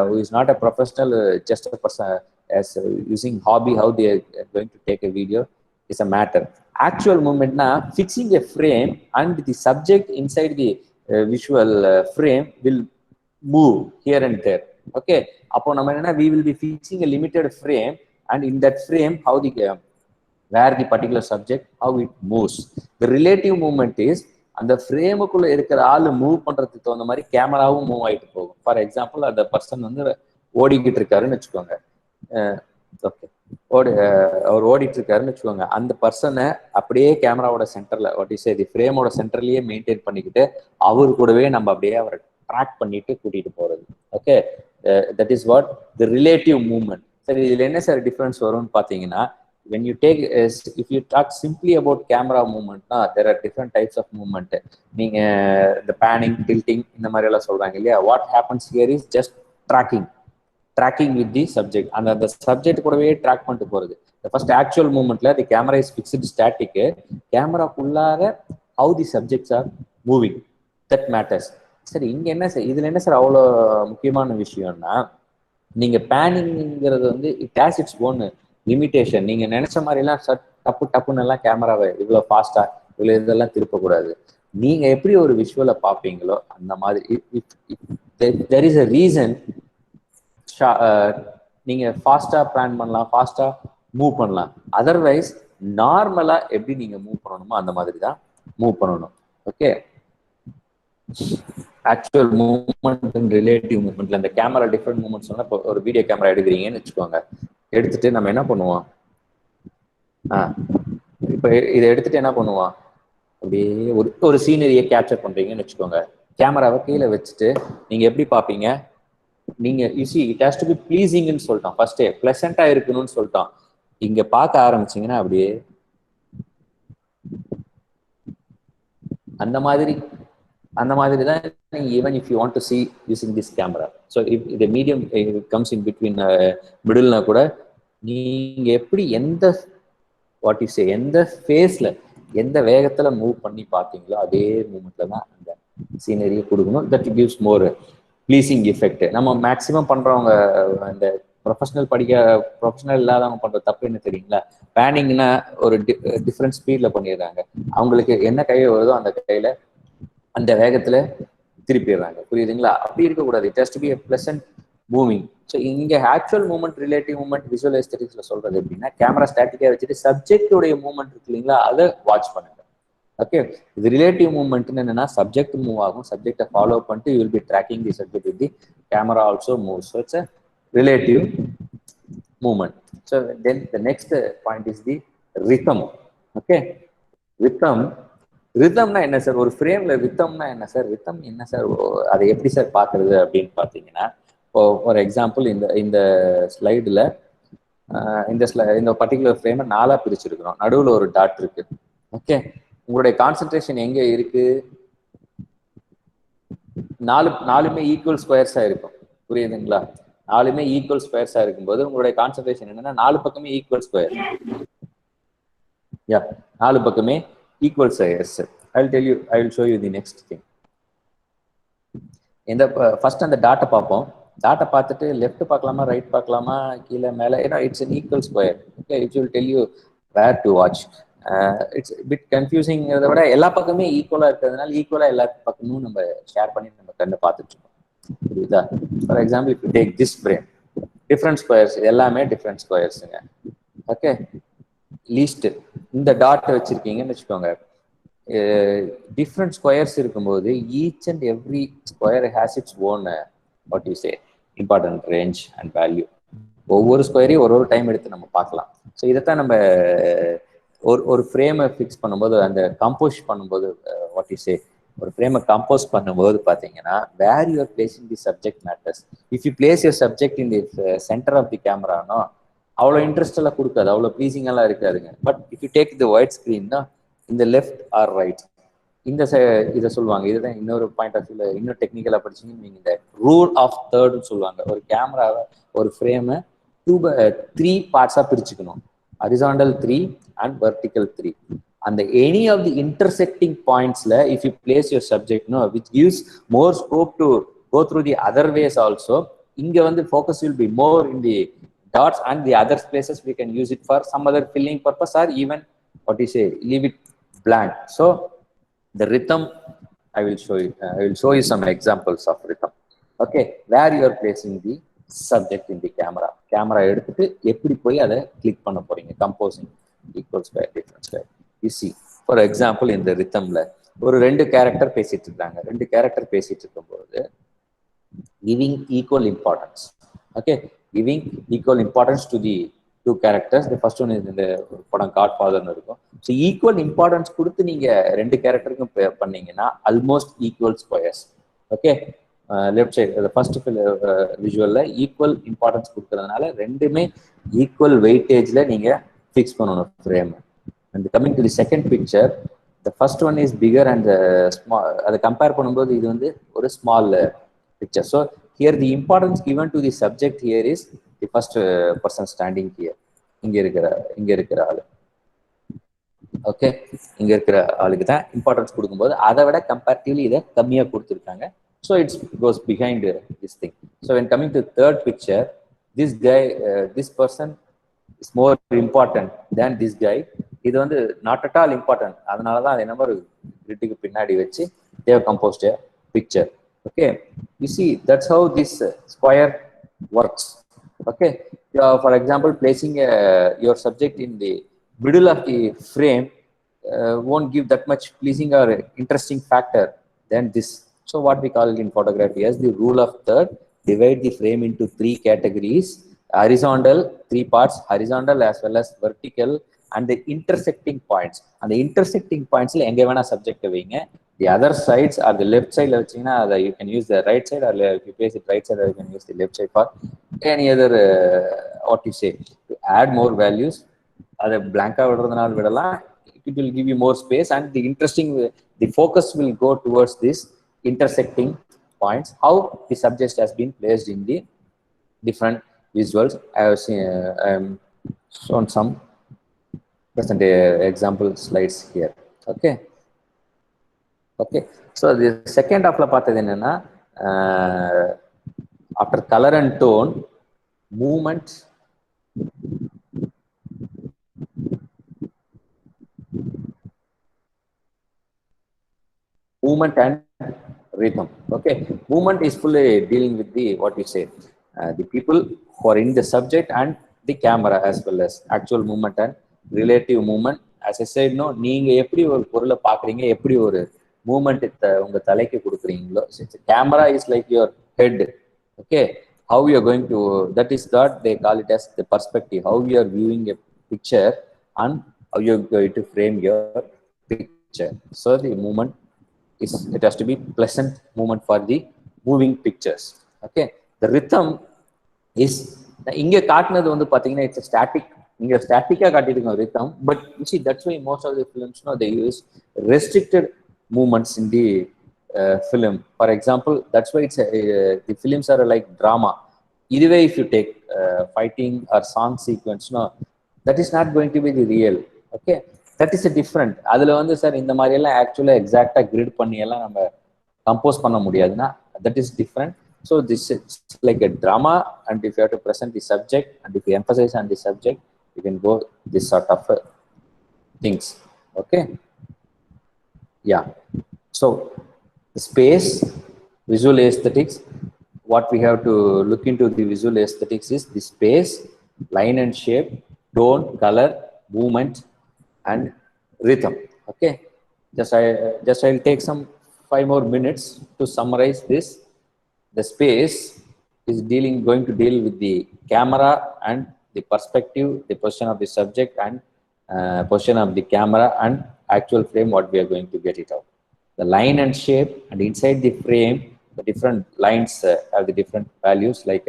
who is not a professional, just a person as using hobby, how they are going to take a video is a matter. Actual movement na fixing a frame and the subject inside the visual frame will move here and there. Okay, upon we will be fixing a limited frame, and in that frame how the where the particular subject how it moves. The relative movement is அந்த ஃப்ரேமுக்குள்ள இருக்கிற ஆளு move பண்றதுக்கு தகுந்த மாதிரி கேமராவும் move ஆயிட்டு போகும். For example அந்த பர்சன் வந்து ஓடிக்கிட்டு இருக்காருன்னு வச்சுக்கோங்க, ஓகே, அவர் ஓடிட்டு இருக்காருன்னு வச்சுக்கோங்க, அந்த பர்சனை அப்படியே கேமராவோட சென்டர்ல தி ஃப்ரேமோட சென்டர்லயே மெயின்டைன் பண்ணிக்கிட்டு அவரு கூடவே நம்ம அப்படியே அவரை ட்ராக் பண்ணிட்டு கூட்டிட்டு போறது. Okay, that is what the relative movement. சரி, இதுல என்ன சார் டிஃபரன்ஸ் வரும்னு பாத்தீங்கன்னா, when you take if you talk simply about camera movement, there are different types of movement. நீங்க the panning, tilting இந்த மாதிரி எல்லாம் சொல்றாங்க இல்லையா. What happens here is just tracking with the subject, and the subject கூடவே track பண்ணிட்டு போறது. The first actual movement, the camera is fixed static. Camera kullaga how the subjects are moving, that matters. சரி, இங்க என்ன sir இதுல என்ன sir அவ்வளோ முக்கியமான விஷயம்னா, நீங்க பேனிங்கிறது வந்து it has its own limitation. நீங்க நினைச்ச மாதிரி எல்லாம் டப்பு டப்புன்னு எல்லாம் கேமராவை இவ்வளவு ஃபாஸ்டா இவ்வளவு இதெல்லாம் திருப்பக்கூடாது. நீங்க எப்படி ஒரு விஷுவலை பார்ப்பீங்களோ அந்த மாதிரி there is a reason நீங்க ஃபாஸ்டா பிளான் பண்ணலாம், ஃபாஸ்டா மூவ் பண்ணலாம். அதர்வைஸ் நார்மலா எப்படி நீங்க மூவ் பண்ணணுமோ அந்த மாதிரி தான் மூவ் பண்ணணும். Okay, actual movement and relative மூவ்மெண்ட்ல அந்த கேமரா டிஃப்ரெண்ட் மூவ்மெண்ட்ஸ் சொன்னா, இப்போ ஒரு வீடியோ கேமரா எடுக்கிறீங்கன்னு வச்சுக்கோங்க. எடுத்துட்டு நம்ம என்ன பண்ணுவோம், இப்போ இதை எடுத்துட்டு என்ன பண்ணுவோம், அப்படியே ஒரு சீனரியை கேப்சர் பண்றீங்கன்னு வச்சுக்கோங்க. கேமராவை கீழே வச்சுட்டு நீங்க எப்படி பார்ப்பீங்க, நீங்க இட் ஹேஸ் டு பி ப்ளீசிங்னு சொல்லிட்டோம் ஃபர்ஸ்டே, பிளசண்டா இருக்கணும்னு சொல்லிட்டோம். இங்க பார்க்க ஆரம்பிச்சீங்கன்னா அப்படியே அந்த மாதிரி தான் நீங்க even if you want to see using this camera. So if the medium comes in between மிடில்னா கூட நீங்க எப்படி எந்த வாட் யூ சே எந்த ஃபேஸ்ல எந்த வேகத்துல மூவ் பண்ணி பார்த்தீங்களோ அதே மூமெண்ட்ல தான் அந்த சீனரியை கொடுக்கணும். That gives more pleasing effect. நம்ம மேக்சிமம் பண்றவங்க அந்த ப்ரொஃபஷனல் இல்லாதவங்க பண்ற தப்பு என்ன தெரியுங்களா, பேனிங்னா ஒரு டிஃப்ரெண்ட் ஸ்பீட்ல பண்ணிடுறாங்க. அவங்களுக்கு என்ன கை வருதோ அந்த கையில அந்த வேகத்துல திருப்பிடுறாங்க. புரியுதுங்களா? அப்படி இருக்கக்கூடாது. It has to be a pleasant moving. So இங்க actual movement, relative movement, visual எஸ்தெட்டிக்ஸ்ல சொல்றது எப்படின்னா, கேமரா ஸ்டாட்டிக்கா வச்சுட்டு சப்ஜெக்டோடைய மூவ்மெண்ட் இருக்கு இல்லைங்களா, அதை வாட்ச் பண்ணுங்க. ஓகே, இது ரிலேட்டிவ் மூவ்மெண்ட்னு என்னன்னா, சப்ஜெக்ட் மூவ் ஆகும், சப்ஜெக்டை ஃபாலோ பண்ணிட்டு you will be tracking the subject with the camera also move. So it's relative movement. So then the next point is the rhythm. Okay, rhythmனா என்ன சார், ஒரு ஃப்ரேம்ல rhythmனா என்ன சார், rhythm என்ன sir, அதை எப்படி சார் பார்க்கறது அப்படின்னு பார்த்தீங்கன்னா, ஃபார் எக்ஸாம்பிள் இந்த ஸ்லைடில் இந்த பர்டிகுலர் ஃப்ரேமை 4 பிரிச்சிருக்கிறோம். நடுவில் ஒரு டாட் இருக்கு. ஓகே, உங்களுடைய கான்சென்ட்ரேஷன் எங்க இருக்கு, நாலுமே ஈக்குவல் ஸ்கொயர்ஸா இருக்கும். புரியுதுங்களா? 4மே ஈக்குவல் ஸ்கொயர்ஸா இருக்கும்போது உங்களுடைய கான்சென்ட்ரேஷன் என்னன்னா 4 பக்கமே ஈக்குவல் ஸ்கொயர். யா, 4 பக்கமே equal squares. I will show you the next thing. இந்த ஃபர்ஸ்ட் அந்த டாட்டை பார்ப்போம். டாட்டை பார்த்துட்டு லெஃப்ட் பார்க்கலாமா, ரைட் பார்க்கலாமா, கீழே மேலே, ஏன்னா it's an equal square. Okay, it will tell you where to watch. It's bit கன்ஃபியூசிங்கிறத விட எல்லா பக்கமே ஈக்குவலா இருக்கிறதுனால ஈக்குவலா எல்லா பக்கமும் நம்ம ஷேர் பண்ணி நம்ம கண்ணு பார்த்துட்டு இருக்கோம். புரியுதா? For example if you take this frame, different squares, எல்லாமே டிஃப்ரெண்ட் ஸ்கொயர்ஸுங்க. ஓகே, லீஸ்ட் இந்த டாட் வச்சிருக்கீங்கன்னு வச்சுக்கோங்க. டிஃப்ரெண்ட் ஸ்கொயர்ஸ் இருக்கும்போது each and every square has its own what you say important range and value. ஒவ்வொரு ஸ்கொயரையும் ஒரு டைம் எடுத்து நம்ம பார்க்கலாம். ஸோ இதைத்தான் நம்ம ஒரு ஃப்ரேமை ஃபிக்ஸ் பண்ணும்போது, அந்த கம்போஸ் பண்ணும்போது, வாட் யூ சே ஒரு ஃப்ரேமை கம்போஸ் பண்ணும்போது பார்த்தீங்கன்னா, where you are placing the subject matters. If you place your subject in the centre of the கேமரானோ அவ்வளோ இன்ட்ரெஸ்ட் எல்லாம் கொடுக்காது, அவ்வளோ ப்ளீசிங் எல்லாம் இருக்காதுங்க. But if you take the white ஸ்கிரீன்னா இந்த லெஃப்ட் ஆர் ரைட், இந்த இதை சொல்லுவாங்க. இதுதான் இன்னொரு பாயிண்ட் ஆஃப் வியூல இன்னும் டெக்னிக்கலா படிச்சீங்கன்னு நீங்க இந்த ரூல் ஆஃப் தேர்ட்னு சொல்லுவாங்க. ஒரு கேமராவை ஒரு ஃப்ரேமை 3 பார்ட்ஸா பிரிச்சுக்கணும். Horizontal 3 and vertical 3. And any of the intersecting points if you place your subject, which gives more scope to go through the other ways also. Inga the focus will be more in the dots, and the other places we can use it for some other filling purpose, or even what you say leave it blank. So the rhythm, I will show you some examples of rhythm. Okay, where you are placing the subject in the camera எடுத்துட்டு எப்படி போய் அதை click பண்ண போறீங்க. Composing equal square, different square. You see for example இந்த ரித்தம்ல ஒரு 2 character பேசிட்டு இருக்காங்க. 2 கேரக்டர் பேசிட்டு இருக்கும்போது giving equal importance. Okay, giving equal importance to the 2 characters. The first one இந்த படம் காட் ஃபாதர்னு இருக்கும். ஸோ ஈக்குவல் இம்பார்ட்டன்ஸ் கொடுத்து நீங்க 2 கேரக்டருக்கும் பண்ணீங்கன்னா almost equal squares. Okay, left side first விஷுவல்ல ஈக்குவல் இம்பார்ட்டன்ஸ் கொடுக்கறதுனால 2மே ஈக்குவல் வெயிட்டேஜ்ல நீங்க ஃபிக்ஸ் பண்ணணும் frame. And coming to the second picture, the first one is bigger and small. அதை கம்பேர் பண்ணும்போது இது ஒரு small picture. So here the importance given to the subject here is the first person standing here. இங்க இருக்கிற ஆளு. Okay, இங்க இருக்கிற ஆளுக்கு தான் இம்பார்ட்டன்ஸ் கொடுக்கும்போது அதை விட கம்பேரிட்டிவ்லி இதை கம்மியா கொடுத்துருக்காங்க. So it's cos behind this thing. So when coming to third picture, this guy this person is more important than this guy. இது வந்து நாட் அட் ஆல் இம்பார்ட்டன்ட். அதனால தான் அது என்ன ஒரு கிரிட்டுக்கு பின்னாடி வச்சு they've composed picture. Okay, you see that's how this square works. Okay, for example, placing your subject in the middle of the frame won't give that much pleasing or interesting factor than this. So what we call it in photography as the rule of third. Divide the frame into 3 categories: horizontal, 3 parts, horizontal as well as vertical, and the intersecting points. And the intersecting points la enga vena subject veeinga. The other sides are the left side la vechina, you can use the right side, or if you place it right side, you can use the left side for any other what you say to add more values. Ada blank ah vidradhanaal vidala, it will give you more space, and the focus will go towards this intersecting points, how the subject has been placed in the different visuals. I have seen shown some present example slides here. Okay, so the second half la paathathu enna after color and tone, movement and rhythm. Okay, movement is fully dealing with the what you say the people who are in the subject and the camera, as well as actual movement and relative movement. As I said, no, நீங்க எப்படி ஒரு பொருளை பாக்குறீங்க, எப்படி ஒரு movement உங்க தலைக்கு கொடுக்குறீங்களோ, camera is like your head. Okay, how you are going to, that is what they call it as the perspective, how you are viewing a picture and how you are going to frame your picture. So the movement is, it has to be pleasant movement for the moving pictures. Okay, the rhythm is இங்க காட்டுனது வந்து பாத்தீங்கன்னா it's a static, இங்க ஸ்டாட்டிக்கா காட்டிருக்கோம் rhythm, but you see that's why most of the films now they use restricted movements in the film. For example, that's why it's the films are like drama. Either way, if you take fighting or song sequence, no, that is not going to be the real. Okay, that is a different. அதுல வந்து sir இந்த மாதிரி எல்லாம் ஆக்சுவலா எக்ஸாக்டா grid பண்ணி எல்லாம் நம்ம கம்போஸ் பண்ண முடியாதுன்னா, that is different. So this is like a drama, and if you have to present the subject and if you emphasize on the subject, you can go this sort of things. Okay, yeah. So space, visual aesthetics, what we have to look into the visual aesthetics is the space, line and shape, tone, color, movement and rhythm. Okay, I'll take some 5 more minutes to summarize this. The space is going to deal with the camera and the perspective, the position of the subject and position of the camera and actual frame, what we are going to get it out. The line and shape, and inside the frame, the different lines have the different values, like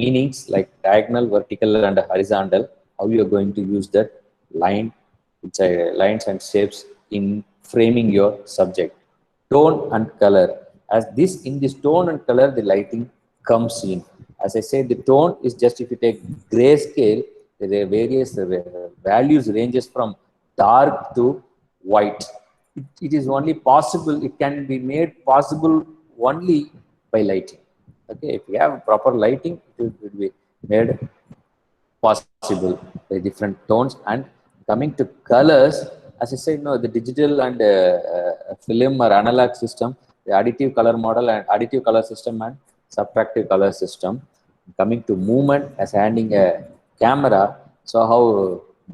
meanings, like diagonal, vertical and horizontal. How you are going to use that lines and shapes in framing your subject. Tone and color, as this, in this tone and color the lighting comes in. As I said, the tone is just, if you take grayscale, there are various values ranges from dark to white. It is only possible, it can be made possible only by lighting. Okay, if you have proper lighting, it will be made possible by different tones. And coming to colors, as I said, no, the digital and film or analog system, the additive color model and additive color system and subtractive color system. Coming to movement, as handing a camera, so how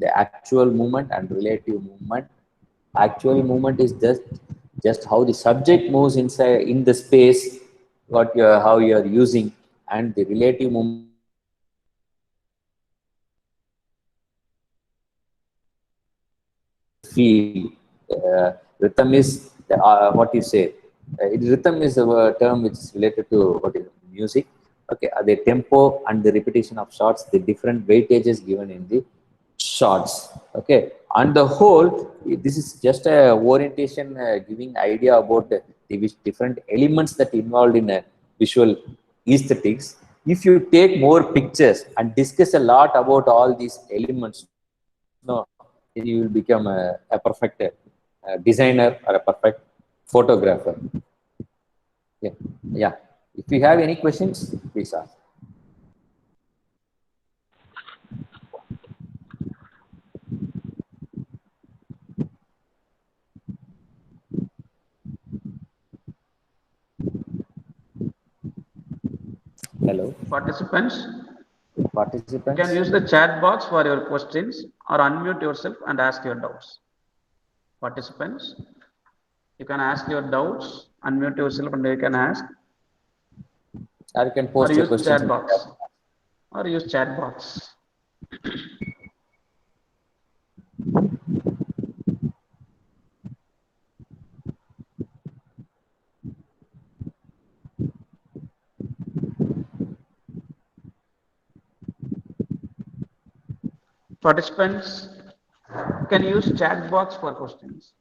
the actual movement and relative movement. Actual movement is just how the subject moves inside in the space, how you are using, and the relative movement feel. Rhythm is what you say. Rhythm is a term which is related to what is music. Okay, the tempo and the repetition of shots, the different weightages given in the shots. Okay, on the whole, this is just a orientation giving idea about the different elements that involved in visual aesthetics. if you take more pictures and discuss a lot about all these elements, no, you will become a perfect designer or a perfect photographer. Yeah. If you have any questions, please ask. Hello, Participants, you can use participants. the chat box for your questions or unmute yourself and ask your doubts. Participants, you can ask your doubts, unmute yourself and you can ask, Or you can or post your use questions chat in the box, chat. or use chat box. Participants can use chat box for questions.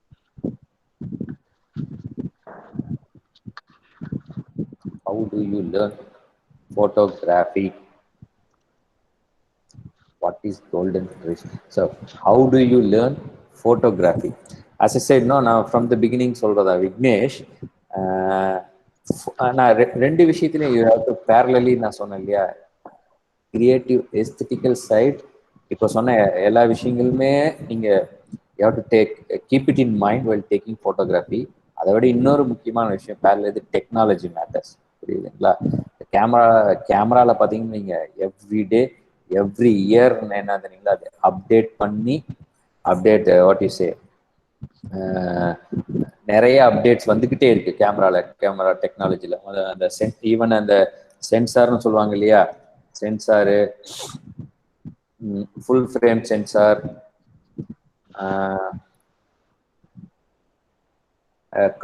How do you learn photography? What is golden ratio? So how do you learn photography? As I said, no, now from the beginning சொல்றதா விக்னேஷ், நான் ரெண்டு விஷயத்திலையும் you have to parallelly நான் சொன்னேன் இல்லையா, creative எஸ்தட்டிக்கல் side இப்போ சொன்ன எல்லா விஷயங்களுமே நீங்க you have to keep it in mind while taking photography. அதை விட இன்னொரு முக்கியமான விஷயம் parallel டெக்னாலஜி மேட்டர்ஸ். புரியுதுங்களா? கேமரால பார்த்தீங்கன்னா நீங்க எவ்ரிடே எவ்ரி இயர் என்ன தெரியுங்களா, அது அப்டேட் பண்ணி வாட் யூ சே, நிறைய அப்டேட்ஸ் வந்துகிட்டே இருக்கு கேமரா டெக்னாலஜில. அந்த ஈவன் அந்த சென்சார்னு சொல்லுவாங்க இல்லையா, sensor, full frame sensor,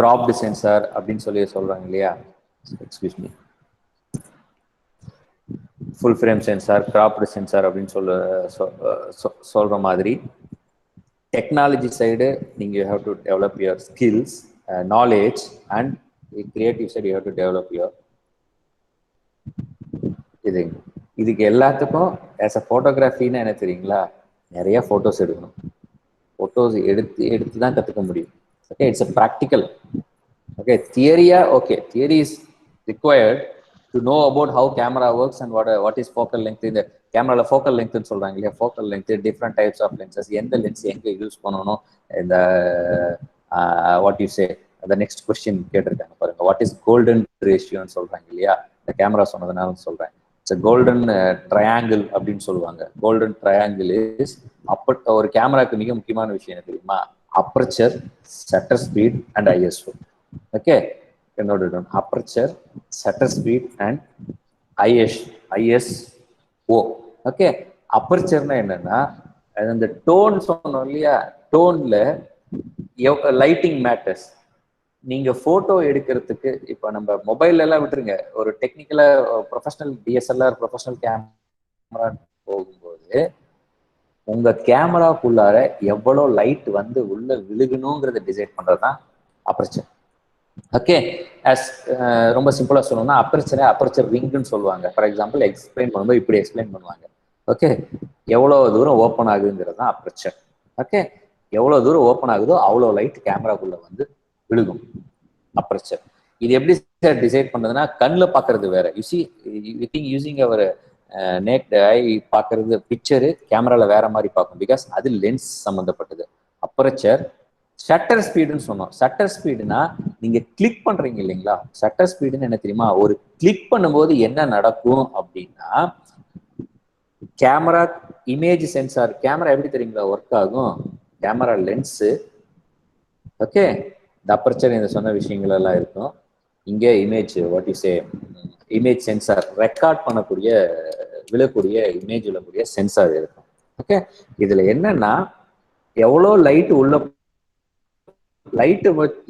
grabbed sensor அப்படின்னு சொல்றாங்க இல்லையா, excuse me, full frame sensor, grabbed sensor அப்படின்னு சொல்ற மாதிரி டெக்னாலஜி சைடு நீங்க you have to develop your skills, knowledge, and creative side you have to develop your இதுக்கு எல்லாத்துக்கும் ஆஸ் அ ஃபோட்டோகிராஃபின்னு என்ன தெரியுங்களா, நிறைய ஃபோட்டோஸ் எடுக்கணும். ஃபோட்டோஸ் எடுத்து தான் கற்றுக்க முடியும். Okay, it's a practical. Okay, தியரியா, okay, theory is required to know about how camera works and what is focal length. இந்த கேமராவில் ஃபோக்கல் லென்த்னு சொல்கிறாங்க இல்லையா, focal length, different types of lenses, எந்த லென்ஸ் எங்கே யூஸ் பண்ணணும், இந்த வாட் யூ சே, அந்த நெக்ஸ்ட் கொஸ்டின் கேட்டிருக்காங்க பாருங்க, வாட் இஸ் கோல்டன் ரேஷியோன்னு சொல்கிறாங்க இல்லையா, இந்த கேமரா சொன்னதுனால சொல்கிறேன். இட்ஸ் கோல்டன் ட்ரையாங்கிள் அப்படின்னு சொல்லுவாங்க. கோல்டன் ட்ரையாங்கிள் இஸ் ஒரு கேமராக்கு மிக முக்கியமான விஷயம் என்ன தெரியுமா, aperture, shutter speed and ISO. Okay, என்னோட aperture, shutter speed and ISO. Okay, அப்ரச்சர்னா என்னன்னா அந்த டோன் சொன்னோம் இல்லையா, டோன்ல லைட்டிங் மேட்டர்ஸ். நீங்க போட்டோ எடுக்கிறதுக்கு இப்ப நம்ம மொபைல் எல்லாம் விட்டுருங்க, ஒரு டெக்னிக்கலா ப்ரொஃபஷனல் டிஎஸ்எல்ஆர், ப்ரொஃபஷனல் கேமரா போகும்போது உங்க கேமராக்குள்ளார எவ்வளோ லைட் வந்து உள்ள விழுகணுங்கிறத டிசைட் பண்றதுதான் அபர்ச்சர். ஓகே, ரொம்ப சிம்பிளா சொல்லணும்னா அபர்ச்சர் ரிங்னு சொல்லுவாங்க. ஃபார் எக்ஸாம்பிள் எக்ஸ்பிளைன் பண்ணும்போது இப்படி எக்ஸ்பிளைன் பண்ணுவாங்க. ஓகே, எவ்வளவு தூரம் ஓப்பன் ஆகுதுங்கிறது தான் அபர்ச்சர். ஓகே, எவ்வளவு தூரம் ஓப்பன் ஆகுதோ அவ்வளோ லைட் கேமராக்குள்ள வந்து விழுகும், அபர்ச்சர். இது எப்படி சார் டிசைட் பண்றதுன்னா, கண்ணில் பார்க்கறது வேற. யூசிங் அவர் நேக்ட் ஐ பார்க்கறது, பிக்சரு கேமரால வேற மாதிரி பார்க்கும், பிகாஸ் அது லென்ஸ் சம்பந்தப்பட்டது. அபர்ச்சர், ஷட்டர் ஸ்பீடுன்னு சொன்னோம். ஷட்டர் ஸ்பீடுனா நீங்க கிளிக் பண்றீங்க இல்லைங்களா, ஷட்டர் ஸ்பீடுன்னு என்ன தெரியுமா, ஒரு கிளிக் பண்ணும்போது என்ன நடக்கும் அப்படின்னா, கேமரா இமேஜ் சென்சார், கேமரா எப்படி தெரியுங்களா ஒர்க் ஆகும், கேமரா லென்ஸு, ஓகே, இந்த அபர்ச்சர் இந்த சொன்ன விஷயங்கள் எல்லாம் இருக்கும். இங்கே image what you say, image sensor, record பண்ணக்கூடிய விழக்கூடிய இமேஜ் விழக்கூடிய சென்சார் இருக்கும். ஓகே, இதுல என்னன்னா எவ்வளோ லைட் உள்ள,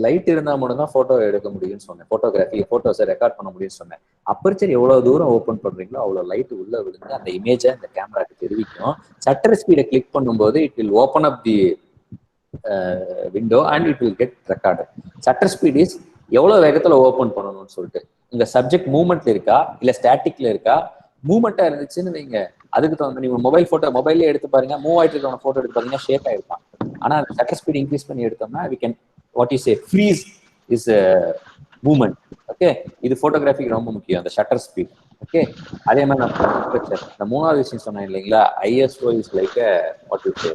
லைட் இருந்தால் மட்டும்தான் போட்டோ எடுக்க முடியும்னு சொன்னேன், போட்டோகிராஃபி போட்டோஸை ரெக்கார்ட் பண்ண முடியும்னு சொன்னேன். அபர்ச்சர் எவ்வளவு தூரம் ஓப்பன் பண்றீங்களோ அவ்வளோ லைட் உள்ள விழுந்து அந்த இமேஜை அந்த கேமராக்கு தெரிவிக்கும். ஷட்டர் ஸ்பீடை கிளிக் பண்ணும்போது it will open up the window and it will get recorded. Shutter speed is எவ்வளவு வேகத்துல ஓப்பன் பண்ணணும்னு சொல்லிட்டு, உங்க சப்ஜெக்ட் மூவ்மெண்ட்ல இருக்கா இல்ல ஸ்டாட்டிக்ல இருக்கா மூவ்மெண்டா இருந்துச்சுன்னு வைங்க, அதுக்கு தகுந்த நீங்க மொபைல் போட்டோ மொபைல்லே எடுத்து பாருங்க, மூவ் ஆயிட்டு இருக்கிற போட்டோ எடுத்து பாத்தீங்கன்னா ஷேக் ஆயிருப்பான். ஆனா ஷட்டர் ஸ்பீட் இன்க்ரீஸ் பண்ணி எடுத்தோம்னா we can what you say freeze is a movement. Okay, இது போட்டோகிராஃபிக்கு ரொம்ப முக்கியம், அந்த ஷட்டர் ஸ்பீட். ஓகே, அதே மாதிரி நான் இந்த மூணாவது விஷயம் சொன்னேன் இல்லைங்களா, ISO is like what you say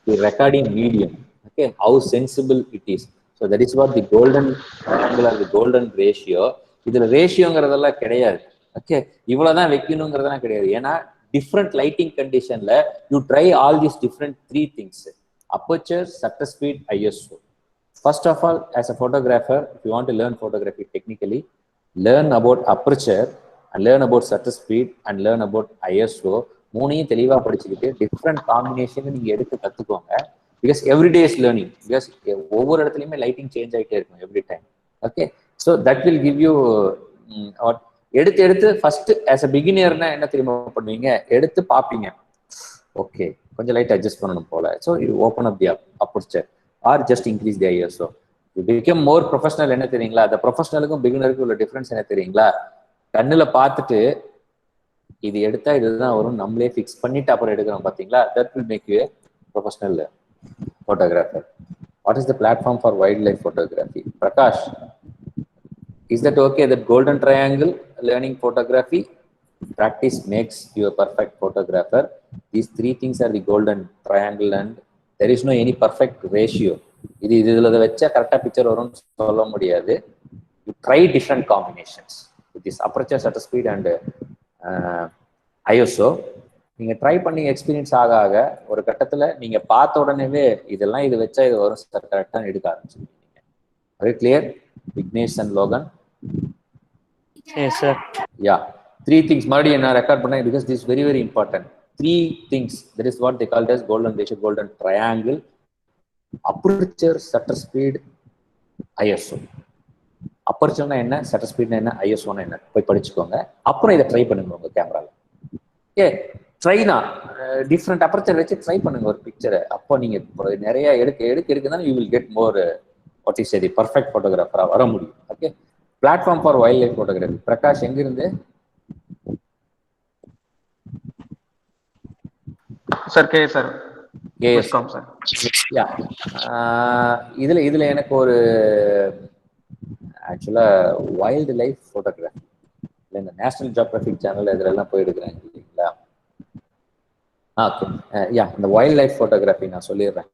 the recording medium. Okay, how sensible it is. So that is what the golden triangle or the golden ratio. இதுல ரேஷியோங்கிறதெல்லாம் கிடையாது. ஓகே, இவ்வளவுதான் வைக்கணுங்கிறதெல்லாம் கிடையாது. ஏன்னா டிஃப்ரெண்ட் லைட்டிங் கண்டிஷன்ல you try all these different 3 things: aperture, shutter speed, ISO. First of all, as a photographer, if you want to learn photography technically, learn about aperture and learn about shutter speed and learn about ISO. மூணையும் தெளிவா படிச்சுக்கிட்டு different combination நீங்க எடுத்து கத்துக்கோங்க. Because everyday is learning. Because ஒவ்வொரு இடத்துலயுமே lighting change ஆகிட்டே இருக்கும் every time. Okay, so that will give you எடுத்து ஃபர்ஸ்ட் ஆஸ் அ பிகினியர்னா என்ன தெரியுமா பண்ணுவீங்க, எடுத்து பார்ப்பீங்க, ஓகே கொஞ்சம் லைட் அட்ஜஸ்ட் பண்ணணும் போல. So you open up the aperture are just increase the ISO. You become more professional. என்ன தெரியுங்களா, அந்த ப்ரொஃபஷனலுக்கும் பிகினருக்கும் உள்ள டிஃபரன்ஸ் என்ன தெரியுங்களா, கண்ணுல பார்த்துட்டு இது எடுத்தா இதுதான் வரும் நம்மளே ஃபிக்ஸ் பண்ணிட்டு அப்புறம் எடுக்கிறோம் பாத்தீங்களா, that will make you professional photographer. What is the platform for wildlife photography? Prakash, is that okay? That golden triangle learning photography practice makes you a perfect photographer. These 3 things are the golden triangle and there is no any perfect ratio. இதுல வெச்சா கரெக்டா picture வரும்னு சொல்ல முடியாது. You try different combinations with this aperture, shutter speed and ISO. நீங்க try பண்ணி experience ஆக ஒரு கட்டத்துல நீங்க பார்த்த உடனேவே இதெல்லாம் இது வச்சா இது வரும் சார் கரெக்டா எடுக்க ஆரம்பிச்சிருக்கீங்க. Very clear Vignesh and Logan? Yes sir. Yeah, 3 things மறுபடியும் நான் ரெக்கார்ட் பண்ணேன் because this very very important. 3 things, that is what they called as golden ratio, golden triangle: aperture, shutter speed, ISO. அபர்ச்சர்னா என்ன, ஷட்டர் ஸ்பீட்னா என்ன, ஐஎஸ்ஓனா என்ன போய் படிச்சுக்கோங்க. அப்புறம் இதை ட்ரை பண்ணுங்க உங்க கேமரால. ஓகே, ட்ரை தான் டிஃப்ரெண்ட் அபர்ச்சர் வச்சு ட்ரை பண்ணுங்க ஒரு பிக்சரை. அப்போ நீங்க நிறைய எடுக்குதான் you will get more what is the perfect போட்டோகிராஃபரா வர முடியும். Okay, platform for wild life photography. Prakash எங்க இருந்து? Sir okay sir. Welcome sir. Yeah, இதுல எனக்கு ஒரு ஆக்சுவலா வைல்டு லைஃப் போட்டோகிராஃபி இந்த நேஷனல் ஜியோகிராபிக் சேனல் இதெல்லாம் போய் எடுக்கிறாங்க இல்லைங்களா. ஓகே, யா, இந்த வைல்ட் லைஃப் போட்டோகிராஃபி நான் சொல்லிடுறேன்.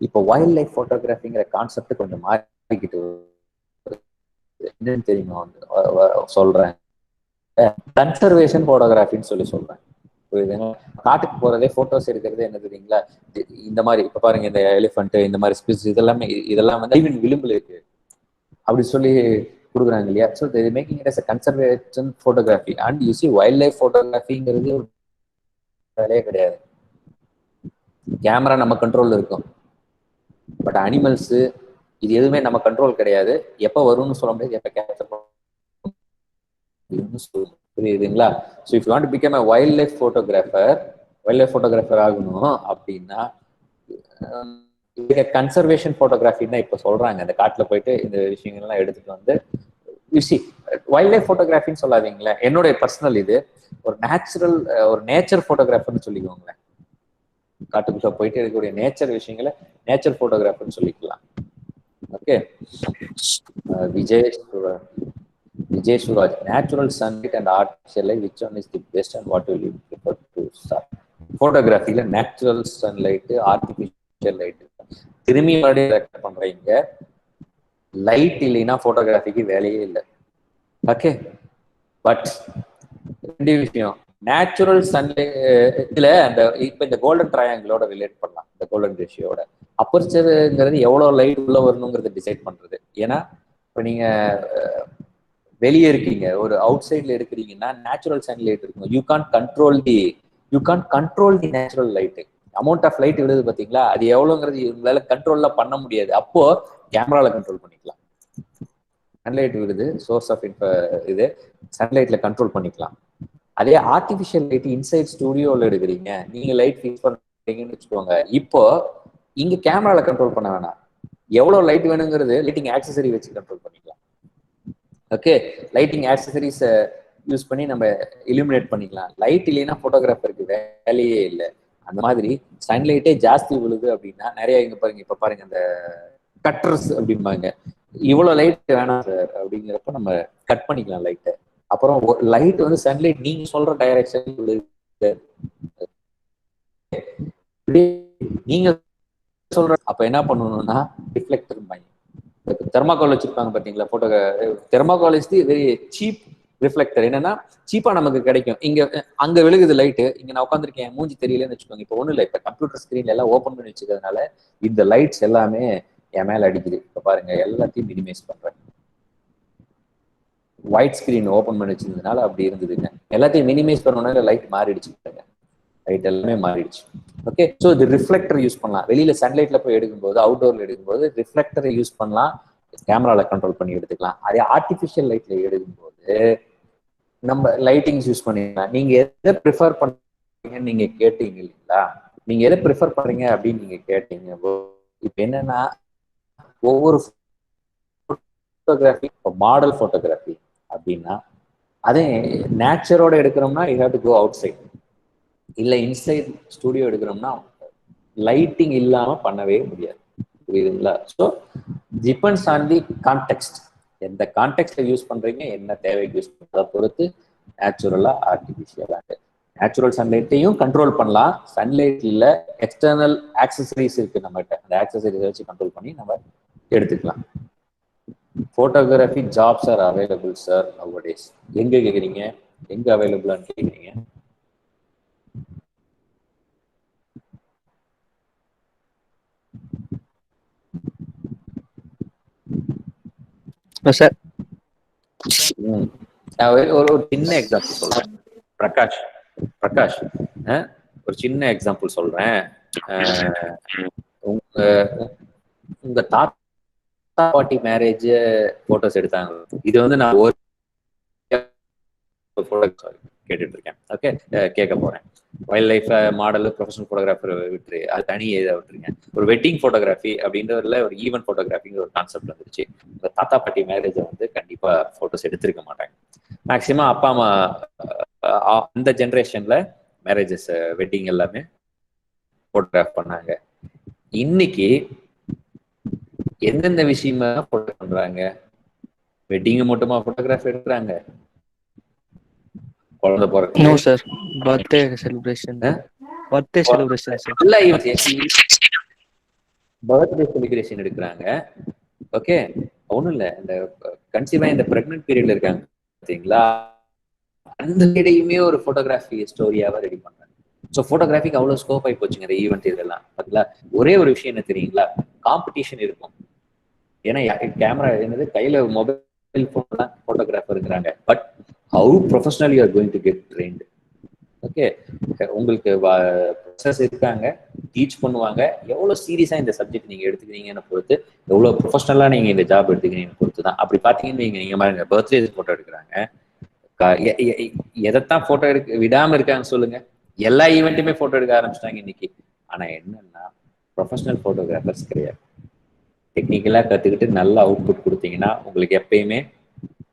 இப்போ வைல்ட் லைஃப் போட்டோகிராஃபிங்கிற கான்செப்ட் கொஞ்சம் மாறிக்கிட்டு என்னன்னு தெரியுமா சொல்றேன், கன்சர்வேஷன் போட்டோகிராஃபின்னு சொல்றேன். புரியுதுங்களா? காட்டுக்கு போறதே போட்டோஸ் எடுக்கிறது என்ன தெரியுங்களா, இந்த மாதிரி இப்ப பாருங்க இந்த எலிஃபண்ட் இந்த மாதிரி ஸ்பீஸ் இதெல்லாம் வந்து ஈவன் விளிம்புல இருக்கு அப்படி சொல்லி கொடுக்குறாங்க இல்லையா. So they are making it as a conservation photography and you see wildlife photographyங்கிறது ஒரு வேலையே கிடையாது. கேமரா நம்ம கண்ட்ரோல்ல இருக்கும், பட் அனிமல்ஸ் இது எதுவுமே நம்ம கண்ட்ரோல் கிடையாது. எப்போ வரும்னு சொல்ல முடியாது, எப்போ கேப்சர் புரியுதுங்களா. So if you want to become a wildlife photographer, wild photographer ஆகணும் அப்படின்னா கன்சர்வேஷன் போட்டோகிராஃபின்னு இப்போ சொல்றாங்க. இந்த காட்டுல போயிட்டு இந்த விஷயங்கள்லாம் எடுத்துட்டு வந்து வைல்ட் லைஃப் போட்டோகிராஃபின்னு சொல்லாதீங்களேன். என்னுடைய பர்சனல் இது ஒரு நேச்சுரல் ஒரு நேச்சர் போட்டோகிராஃபர்னு சொல்லிக்கோங்களேன். காட்டுக்குள்ள போயிட்டு இருக்கக்கூடிய நேச்சர் விஷயங்களை நேச்சர் போட்டோகிராஃபர்னு சொல்லிக்கலாம். Okay, Vijay Suraj, natural sunlight and artificial light, which one is the best and what will you prefer to start? போட்டோகிராஃபில நேச்சுரல் சன்லைட், ஆர்டிஃபிஷியல் லைட். திரும்பி மறுபடியும் ரெக்கார்ட் பண்றீங்க, லைட் இல்லைன்னா போட்டோகிராஃபிக்கு வேலையே இல்லை. ஓகே, பட் 2 விஷயம், நேச்சுரல் சன்லைட்ல அந்த இப்ப இந்த கோல்டன் ட்ரையாங்கிளோட ரிலேட் பண்ணலாம். இந்த கோல்டன் ரேஷியோட அப்பர்ச்சருங்கிறது எவ்வளவு லைட் உள்ள வரணுங்கிறத டிசைட் பண்றது. ஏன்னா இப்ப நீங்க வெளியே இருக்கீங்க, ஒரு அவுட் சைட்ல இருக்கிறீங்கன்னா நேச்சுரல் சன்லைட் இருக்கும். You can't control the natural light. Amount of light விடுது பாத்தீங்களா, அது எவ்வளவுங்கிறது உங்களால கண்ட்ரோல்ல பண்ண முடியாது. அப்போ கேமரால கண்ட்ரோல் பண்ணிக்கலாம். சன்லைட் விடுது, சோர்ஸ் ஆஃப் இது சன்லைட்ல கண்ட்ரோல் பண்ணிக்கலாம். அதே ஆர்டிபிஷியல் லைட் இன்சைட் ஸ்டுடியோல எடுக்கிறீங்க, நீங்க லைட் ஃபிக்ஸ் பண்றீங்கன்னு வச்சுக்கோங்க. இப்போ இங்க கேமரால கண்ட்ரோல் பண்ண வேணாம், எவ்வளவு லைட் வேணுங்கிறது லைட்டிங் ஆக்சசரி வச்சு கண்ட்ரோல் பண்ணிக்கலாம். ஓகே, லைட்டிங் ஆக்சசரிஸ் யூஸ் பண்ணி நம்ம இலுமினேட் பண்ணிக்கலாம். லைட் இல்லைன்னா போட்டோகிராஃபருக்கு வேலையே இல்லை. அந்த மாதிரி சன்லைட்டே ஜாஸ்தி விழுது அப்படின்னா நிறைய இங்க பாருங்க, இப்ப பாருங்க அந்த கட்டர்ஸ் அப்படிம்பாங்க, இவ்வளவு லைட் வேணாம் சார் அப்படிங்கிறப்ப நம்ம கட் பண்ணிக்கலாம் லைட்டை. அப்புறம் லைட் வந்து சன்லைட் நீங்க சொல்ற டைரக்ஷன் நீங்க சொல்ற, அப்ப என்ன பண்ணணும்னா ரிஃப்ளெக்டர் தெர்மாகோல் வச்சிருப்பாங்க பாத்தீங்களா, photo thermocol is the very cheap reflector. என்னன்னா சீப்பா நமக்கு கிடைக்கும். இங்க அங்க விழுகுது லைட்டு, இங்க நான் உட்காந்துருக்கேன் மூஞ்சி தெரியலன்னு வச்சுக்கோங்க. இப்போ ஒண்ணும் இல்லை, இப்ப கம்ப்யூட்டர் ஸ்கிரீன்ல எல்லாம் ஓப்பன் பண்ணி வச்சுக்கிறதுனால இந்த லைட்ஸ் எல்லாமே என் மேல அடிக்குது. இப்ப பாருங்க எல்லாத்தையும் மினிமைஸ் பண்றேன். ஒயிட் ஸ்கிரீன் ஓப்பன் பண்ணி வச்சிருந்ததுனால அப்படி இருந்ததுங்க. எல்லாத்தையும் மினிமைஸ் பண்ணனால லைட் மாறிடுச்சு, லைட் எல்லாமே மாறிடுச்சு. ஓகே, ஸோ இது ரிஃப்ளெக்டர் யூஸ் பண்ணலாம். வெளியில சன்லைட்ல போய் எடுக்கும்போது, அவுட்டோர்ல எடுக்கும்போது ரிஃப்ளெக்டரை யூஸ் பண்ணலாம், கேமரால கண்ட்ரோல் பண்ணி எடுத்துக்கலாம். அதே ஆர்டிஃபிஷியல் லைட்ல எடுக்கும்போது நம்ம லைட்டிங்ஸ் யூஸ் பண்ணிக்கலாம். நீங்க எதை ப்ரிஃபர் பண்றீங்கன்னு நீங்க கேட்டீங்க இல்லைங்களா, நீங்க எதை ப்ரிஃபர் பண்றீங்க அப்படின்னு நீங்க கேட்டீங்க. இப்ப என்னன்னா ஒவ்வொரு போட்டோகிராஃபி, மாடல் போட்டோகிராஃபி அப்படின்னா அதே நேச்சரோட எடுக்கிறோம்னா you have to go outside, இல்லை இன்சைட் ஸ்டுடியோ எடுக்கிறோம்னா லைட்டிங் இல்லாம பண்ணவே முடியாது. புரியுதுங்களா? So depends on the context. எந்த கான்டெக்ட்ல யூஸ் பண்றீங்க, என்ன தேவைக்கு யூஸ் பண்றதை பொறுத்து நேச்சுரலா ஆர்டிஃபிஷியலாக நேச்சுரல் சன்லைட்டையும் கண்ட்ரோல் பண்ணலாம். சன்லைட்ல எக்ஸ்டர்னல் ஆக்சசரிஸ் இருக்கு நம்மகிட்ட, அந்த ஆக்சசரிஸ் வச்சு கண்ட்ரோல் பண்ணி நம்ம எடுத்துக்கலாம். Photography jobs are available sir nowadays. எங்க கேக்குறீங்க, எங்க அவைலபிளான்னு கேக்குறீங்க? சார் ஒரு சின்ன எக்ஸாம்பிள் சொல்றேன். பிரகாஷ் ஒரு சின்ன எக்ஸாம்பிள் சொல்றேன். உங்க தாத்தா பாட்டி மேரேஜ் போட்டோஸ் எடுத்தாங்க. இது வந்து நான் ஒரு கேட்டுட்டு இருக்கேன். ஓகே, கேட்க போறேன். Wild life model professional photographer விட்டு அது தனி இதை விட்டுருங்க. ஒரு வெட்டிங் போட்டோகிராஃபி அப்படின்றதுல ஒரு ஈவென்ட் போட்டோகிராஃபிங்கிற ஒரு கான்செப்ட் வந்துருச்சு. இந்த தாத்தா பாட்டி மேரேஜை வந்து கண்டிப்பா போட்டோஸ் எடுத்திருக்க மாட்டாங்க. மேக்சிமம் அப்பா அம்மா அந்த ஜென்ரேஷன்ல மேரேஜஸ் வெட்டிங் எல்லாமே போட்டோகிராஃப் பண்ணாங்க. இன்னைக்கு எந்தெந்த விஷயமா போட்டோ பண்றாங்க? வெட்டிங் மட்டுமா போட்டோகிராஃப் எடுக்கிறாங்க? குழந்தை பிறகு no sir, birthday celebration sir. Birthday celebration எடுக்கிறாங்க. ஓகே, ஒன்றும் இல்லை, இந்த கன்சீவா இந்த பிரெக்னன்ட் பீரியட்ல இருக்காங்க பார்த்தீங்களா, அந்த இடையுமே ஒரு போட்டோகிராஃபி ஸ்டோரியாவா ரெடி பண்றாங்க. ஸோ போட்டோகிராஃபிக்கு அவ்வளோ ஸ்கோப் ஆகி போச்சுங்க இந்த ஈவெண்ட் இதெல்லாம். பார்த்தீங்களா, ஒரே ஒரு விஷயம் என்ன தெரியுங்களா, காம்படிஷன் இருக்கும். ஏன்னா கேமரா என்னது கையில மொபைல் போன் தான் போட்டோகிராஃபர் இருக்கிறாங்க. But how professional you are going to get trained. Okay, உங்களுக்கு ப்ரொஃபஸர்ஸ் இருக்காங்க, டீச் பண்ணுவாங்க. எவ்வளோ சீரியஸா இந்த சப்ஜெக்ட் நீங்க எடுத்துக்கிறீங்கன்னு பொறுத்து, எவ்வளோ ப்ரொஃபஷனலா நீங்க இந்த ஜாப் எடுத்துக்கிறீங்கன்னு பொறுத்து தான். அப்படி பார்த்தீங்கன்னு நீங்க பாருங்க, பர்த்டே போட்டோ எடுக்கிறாங்க. எதைத்தான் போட்டோ எடுக்க விடாம இருக்காங்க சொல்லுங்க. எல்லா ஈவெண்ட்டுமே போட்டோ எடுக்க ஆரம்பிச்சிட்டாங்க இன்னைக்கு. ஆனா என்னன்னா ப்ரொஃபஷனல் போட்டோகிராஃபர்ஸ் கிடையாது. டெக்னிக்கலா கத்துக்கிட்டு நல்ல அவுட்புட் கொடுத்தீங்கன்னா உங்களுக்கு எப்பயுமே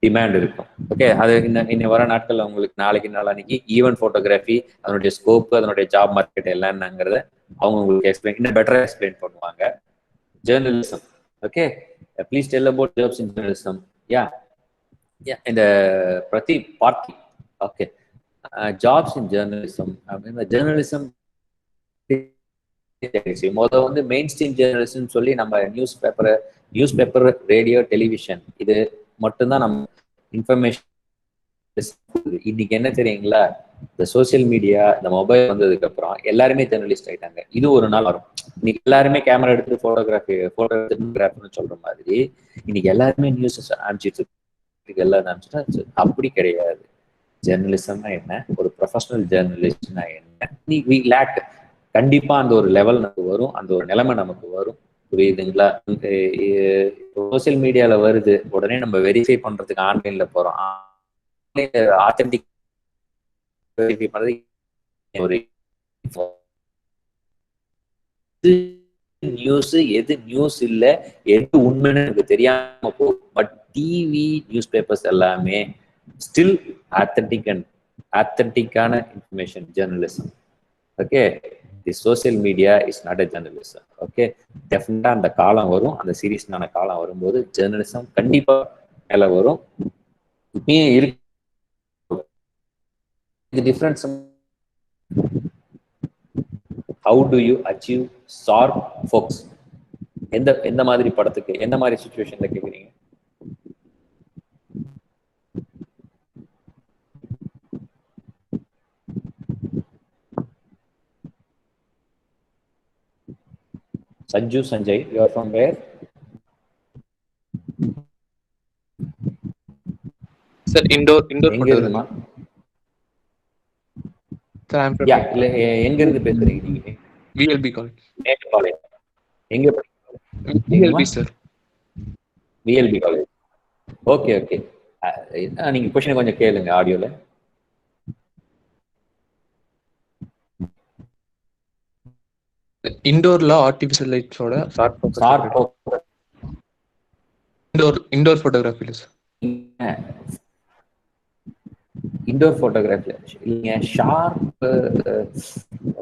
டிமாண்ட் இருக்கும். ஓகே, அது இன்னும் வர நாட்கள்ல உங்களுக்கு நாளைக்கு நாளானிக்கு ஈவென்ட் போட்டோகிராஃபி அதனுடைய ஸ்கோப், அதனுடைய ஜாப் மார்க்கெட் என்னங்கிறத அவங்க உங்களுக்கு இன்னும் பெட்டரா எக்ஸ்பிளைன் பண்ணுவாங்க. Journalism, okay, please tell about jobs in journalism. இந்த பிரதி party. Okay, jobs in journalism அப்படின்னா ஜேர்னலிசம் முதல்ல வந்து மெயின் ஸ்ட்ரீம் ஜேர்னலிசம் சொல்லி நம்ம நியூஸ் பேப்பர், ரேடியோ, டெலிவிஷன் இது மட்டும்தான் நம்ம இன்ஃபர்மேஷன். இன்னைக்கு என்ன தெரியுங்களா, இந்த சோசியல் மீடியா, இந்த மொபைல் வந்ததுக்கு அப்புறம் எல்லாருமே ஜேர்னலிஸ்ட் ஆயிட்டாங்க. இது ஒரு நாள் வரும். இன்னைக்கு எல்லாருமே கேமரா எடுத்து போட்டோகிராஃபர்னு சொல்ற மாதிரி இன்னைக்கு எல்லாருமே நியூஸ் அனுப்பிச்சிட்டு எல்லாம் அனுப்பிச்சுட்டா. அப்படி கிடையாது. ஜேர்னலிசம்னா என்ன, ஒரு ப்ரொஃபஷனல் ஜேர்னலிஸ்ட்னா என்ன, வி லேக். கண்டிப்பா அந்த ஒரு லெவல் நமக்கு வரும், அந்த ஒரு நிலைமை நமக்கு வரும். புரியுதுங்களா? சோசியல் மீடியால வருது, உடனே நம்ம வெரிஃபை பண்றதுக்கு ஆன்லைன்ல போறோம். ஆத்தென்டிக் வெரிஃபை பண்றது ஒரு நியூஸ், எது நியூஸ் இல்ல, எது உண்மைன்னு எனக்கு தெரியாம போகும். பட் டிவி, நியூஸ் பேப்பர்ஸ் எல்லாமே still authentic-ஆன information journalism. Okay, the social media is not a journalism. Okay, definitely அந்த காலம் வரும், அந்த சீரியஸ்னான காலம் வரும்போது journalism கண்டிப்பா மேல வரும். இப்பயும் இருக்கு. The difference, how do you achieve sharp focus? எந்த மாதிரி படத்துக்கு என்ன மாதிரி சிச்சுவேஷன்ல கேக்குறீங்க? Sanju Sanjay, you are from where? Sir, indoor photography. Sir, I'm from எங்க இருந்து பேசுறீங்க நீங்க? VLB college. college. எங்க VLB sir. VLB college. Okay. நீங்க क्वेश्चन கொஞ்சம் கேளுங்க ஆடியோல. இண்டோர்ல ஆர்டிஃபிஷியல் லைட்ஸோட இண்டோர் போட்டோகிராஃபில சார். இண்டோர் போட்டோகிராஃபி இல்லைங்க, ஷார்ப்.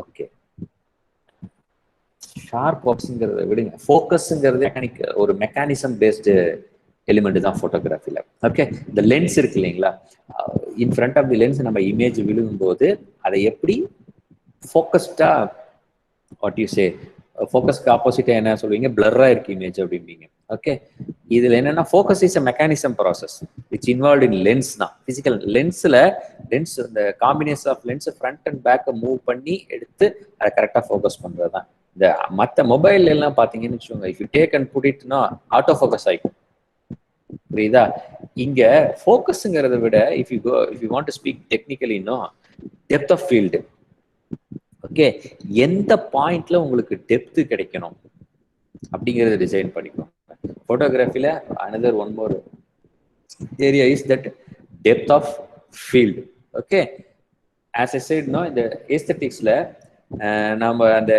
ஓகே, ஷார்ப் ஒர்க்ஸ்ங்கிறத விடுங்க, ஃபோக்கஸ்ங்கிறது ஒரு மெக்கானிசம் பேஸ்டு எலிமெண்ட் தான் ஃபோட்டோகிராஃபில. ஓகே, இந்த லென்ஸ் இருக்கு இல்லைங்களா, in front of the lens நம்ம இமேஜ் விழுகும்போது அதை எப்படி ஃபோக்கஸ்டா, வாட் யூ சே, ஃபோக்கஸ்க்கு ஆப்போசிட்டா என்ன சொல்லுவீங்க, பிளர்ரா இருக்கு இமேஜ் அப்படிம்பீங்க. ஓகே, இதுல என்னன்னா focus is a mechanism process it's involve in lens தான். பிசிக்கல் லென்ஸ்ல லென்ஸ் இந்த combination of lens front and பேக்கை மூவ் பண்ணி எடுத்து அதை கரெக்டா ஃபோக்கஸ் பண்றது தான். இந்த மற்ற மொபைல் எல்லாம் பாத்தீங்கன்னு வச்சுக்கோங்க, if you take and put இட்னா ஆட்டோ ஃபோக்கஸ் ஆயிடும். புரியுதா? இங்க ஃபோக்கஸ்ங்கிறத விட if you want to speak டெக்னிக்கலின்னா டெப்த் ஆஃப் ஃபீல்டு. ஓகே, எந்த பாயிண்ட்ல உங்களுக்கு டெப்த் கிடைக்கணும் அப்படிங்கறத டிசைன் பண்ணிக்கணும். போட்டோகிராஃபில another one more area is that depth of field. Okay, as I said, no, இந்த aestheticsல நம்ம அந்த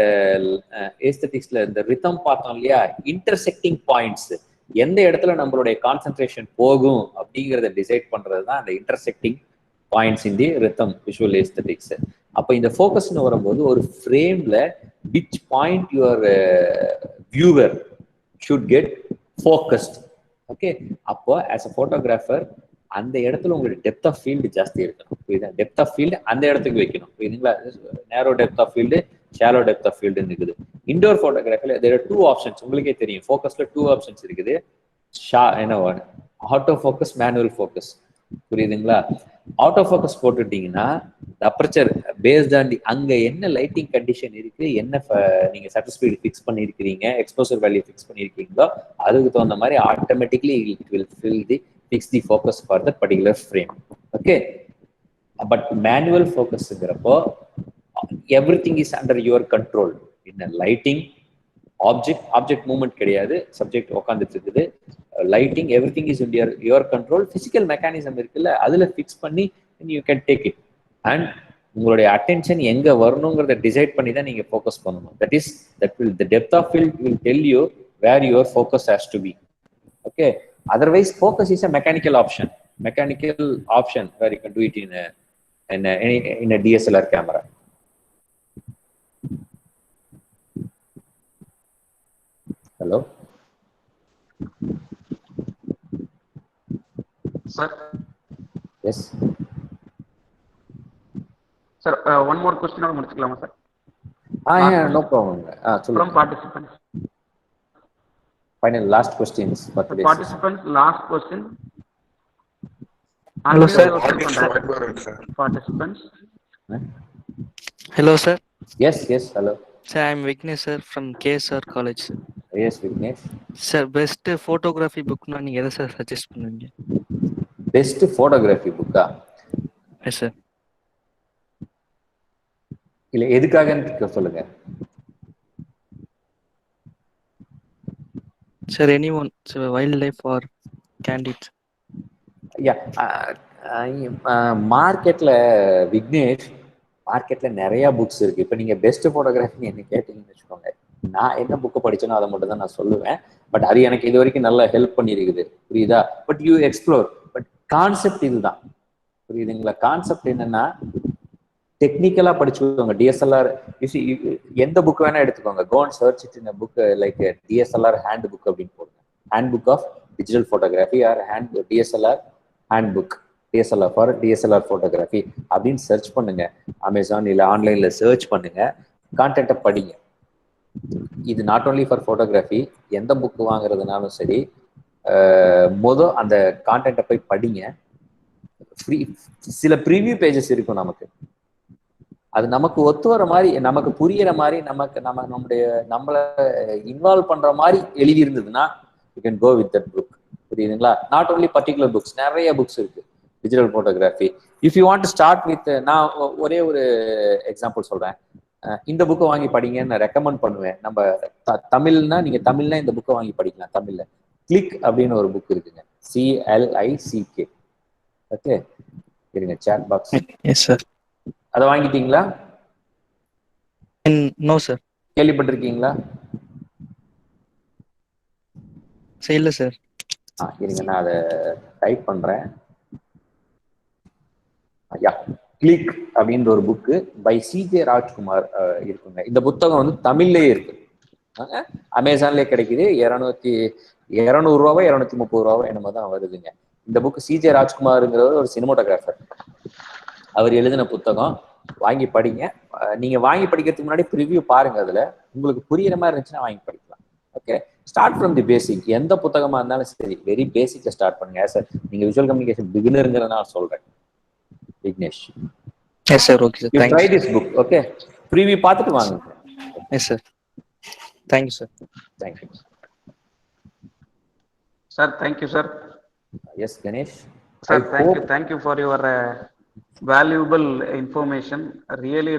aestheticsல இந்த ரிதம் பார்த்தோம் இல்லையா, இன்டர்செக்டிங் பாயிண்ட்ஸ், எந்த இடத்துல நம்மளுடைய கான்சென்ட்ரேஷன் போகும் அப்படிங்கறத டிசைட் பண்றது தான் அந்த intersecting points in the rhythm visual aesthetics. அப்போ இந்த ஃபோக்கஸ்னு வரும்போது ஒரு ஃப்ரேம்ல which point your viewer should get focused. Okay, அப்போ ஆஸ் அ ஃபோட்டோகிராஃபர் அந்த இடத்துல உங்களுக்கு டெப்த் ஆஃப் ஃபீல்டு ஜாஸ்தி இருக்கணும். புரியுதா? டெப்த் ஆஃப் ஃபீல்டு அந்த இடத்துக்கு வைக்கணும். புரியுதுங்களா? Narrow depth of field, shallow depth of ஃபீல்டுன்னு இருக்குது. இண்டோர் ஃபோட்டோகிராஃபில தேர் ஆர் 2 ஆப்ஷன்ஸ். உங்களுக்கே தெரியும், ஃபோக்கஸ்ல 2 ஆப்ஷன்ஸ் இருக்குது. Auto focus, manual focus. புரியுதுங்களா? ஆட்டோ ஃபோக்கஸ் போட்டுட்டீங்கன்னா அப்பர்ச்சர் பேஸ்ட் ஆன் தி அங்க என்ன லைட்டிங் கண்டிஷன் இருக்கு, என்ன நீங்க ஷட்டர் ஸ்பீடு ஃபிக்ஸ் பண்ணிருக்கீங்க, எக்ஸ்போசர் வேல்யூ ஃபிக்ஸ் பண்ணிருக்கீங்களோ அதுக்கு தகுந்த மாதிரி automatically it will fix the focus for the particular frame. Okay, but manual ஃபோக்கஸ்ங்கிறப்போ everything is under your control. என்ன லைட்டிங், ஆப்ஜெக்ட் மூவ்மெண்ட் கிடையாது, சப்ஜெக்ட் உட்காந்துட்டு இருக்குது, lighting, everything is in your control. Physical mechanism இருக்குல்ல, அதுல ஃபிக்ஸ் பண்ணி you can take it. And உங்களுடைய attention எங்க வரணுங்கிறத டிசைட் பண்ணி தான் நீங்க ஃபோக்கஸ் பண்ணணும். The depth of field will tell you where your focus has to be. Okay, otherwise focus is a mechanical option where you can do it in a DSLR camera. Hello. Sir. Yes. Sir, one more question on முடிச்சுக்கலாமா sir? Yeah, no problem. From participants. Final last questions for today. Participants, last question. Hello sir. Participants. Hello sir. Yes, hello. Sir, I am Vignesh sir from KSR College. Yes, Vignesh. Sir, best photography book na நீங்க எதை sir suggest பண்ணுவீங்க? Best photography book-ஆ? Yes sir. இல்ல எதுக்காகன்னு சொல்லுங்க. Sir, anyone, sir, wildlife or candid? மார்க்கெட்ல விக்னேஷ், மார்க்கெட்ல நிறைய books இருக்கு. இப்ப நீங்க பெஸ்ட் போட்டோகிராஃபி என்ன கேட்டீங்கன்னு வச்சுக்கோங்க, நான் என்ன புக்கை படிச்சேனோ அதை மட்டும் தான் நான் சொல்லுவேன். பட் அது எனக்கு இது வரைக்கும் நல்லா ஹெல்ப் பண்ணிருக்குது. புரியுதா? But you explore. But concept இதுதான். புரியுதுங்களா? கான்செப்ட் என்னன்னா டெக்னிக்கலா படிச்சுக்கோங்க. டிஎஸ்எல்ஆர் எந்த புக் வேணா எடுத்துக்கோங்க. Go and search it in book like DSLR hand book அப்படின்னு போடுங்க. Hand book of digital photography or DSLR hand book, DSLR for DSLR photography அப்படின்னு சர்ச் பண்ணுங்க. அமேசான் இல்லை ஆன்லைன்ல சர்ச் பண்ணுங்க, கான்டென்ட்டை படிங்க. இது நாட் ஓன்லி ஃபார் போட்டோகிராஃபி. எந்த புக் வாங்குறதுனாலும் சரி, அந்த கான்டென்ட்டை போய் படிங்க. ஃப்ரீ சில ப்ரீவியூ பேஜஸ் இருக்கும் நமக்கு, அது நமக்கு ஒத்து வர மாதிரி, நமக்கு புரியிற மாதிரி, நம்மளை இன்வால்வ் பண்ற மாதிரி எழுதி இருந்ததுன்னா you can go with that book. புரியுதுங்களா? நாட் ஓன்லி பர்டிகுலர் புக்ஸ், நிறைய புக்ஸ் இருக்கு digital photography. If you want to start with, நான் ஒரே ஒரு எக்ஸாம்பிள் சொல்றேன். இந்த புக்கை வாங்கி படிங்கன்னு நான் ரெக்கமெண்ட் பண்ணுவேன். நம்ம தமிழ்னா, நீங்க தமிழ்னா இந்த புக்கை வாங்கி படிக்கலாம். தமிழ்ல கிளிக் அப்படின்னு ஒரு புக் இருக்குங்க, CLICK. ஓகே, இருங்க சாட் பாக்ஸ். Yes sir. அதை வாங்கிட்டீங்களா? No sir. கேள்விப்பட்டிருக்கீங்களா? இல்ல சார். இருங்க, நான் அதை டைப் பண்றேன். ஐயா, கிளிக் அப்படின்ற ஒரு புக்கு பை CJ ராஜ்குமார் இருக்குங்க. இந்த புத்தகம் வந்து தமிழ்லயே இருக்கு, அமேசான்லயே கிடைக்குது. 200 ரூபாவோ 230 ரூபாவோ என்னமோ தான் வருதுங்க. இந்த புக்கு CJ ராஜ்குமார்ங்கிறவர் ஒரு சினிமோட்டோகிராஃபர், அவர் எழுதின புத்தகம். வாங்கி படிங்க. நீங்க வாங்கி படிக்கிறதுக்கு முன்னாடி ப்ரிவ்யூ பாருங்க. அதுல உங்களுக்கு புரியுற மாதிரி இருந்துச்சுன்னா வாங்கி படிக்கலாம். ஓகே, ஸ்டார்ட் ஃப்ரம் தி பேசிக். எந்த புத்தகமா இருந்தாலும் சரி, வெரி பேசிக்கா ஸ்டார்ட் பண்ணுங்க. சார், நீங்க விஷுவல் கம்யூனிகேஷன் பிகினருங்கிறத நான் சொல்றேன், Vignesh. Yes sir. Okay sir. Try this book. Okay, preview பார்த்துட்டு வாங்க. Yes sir. Thank you sir. Thank you sir. Thank you sir. Yes Ganesh. Sir, thank you for your valuable information. Really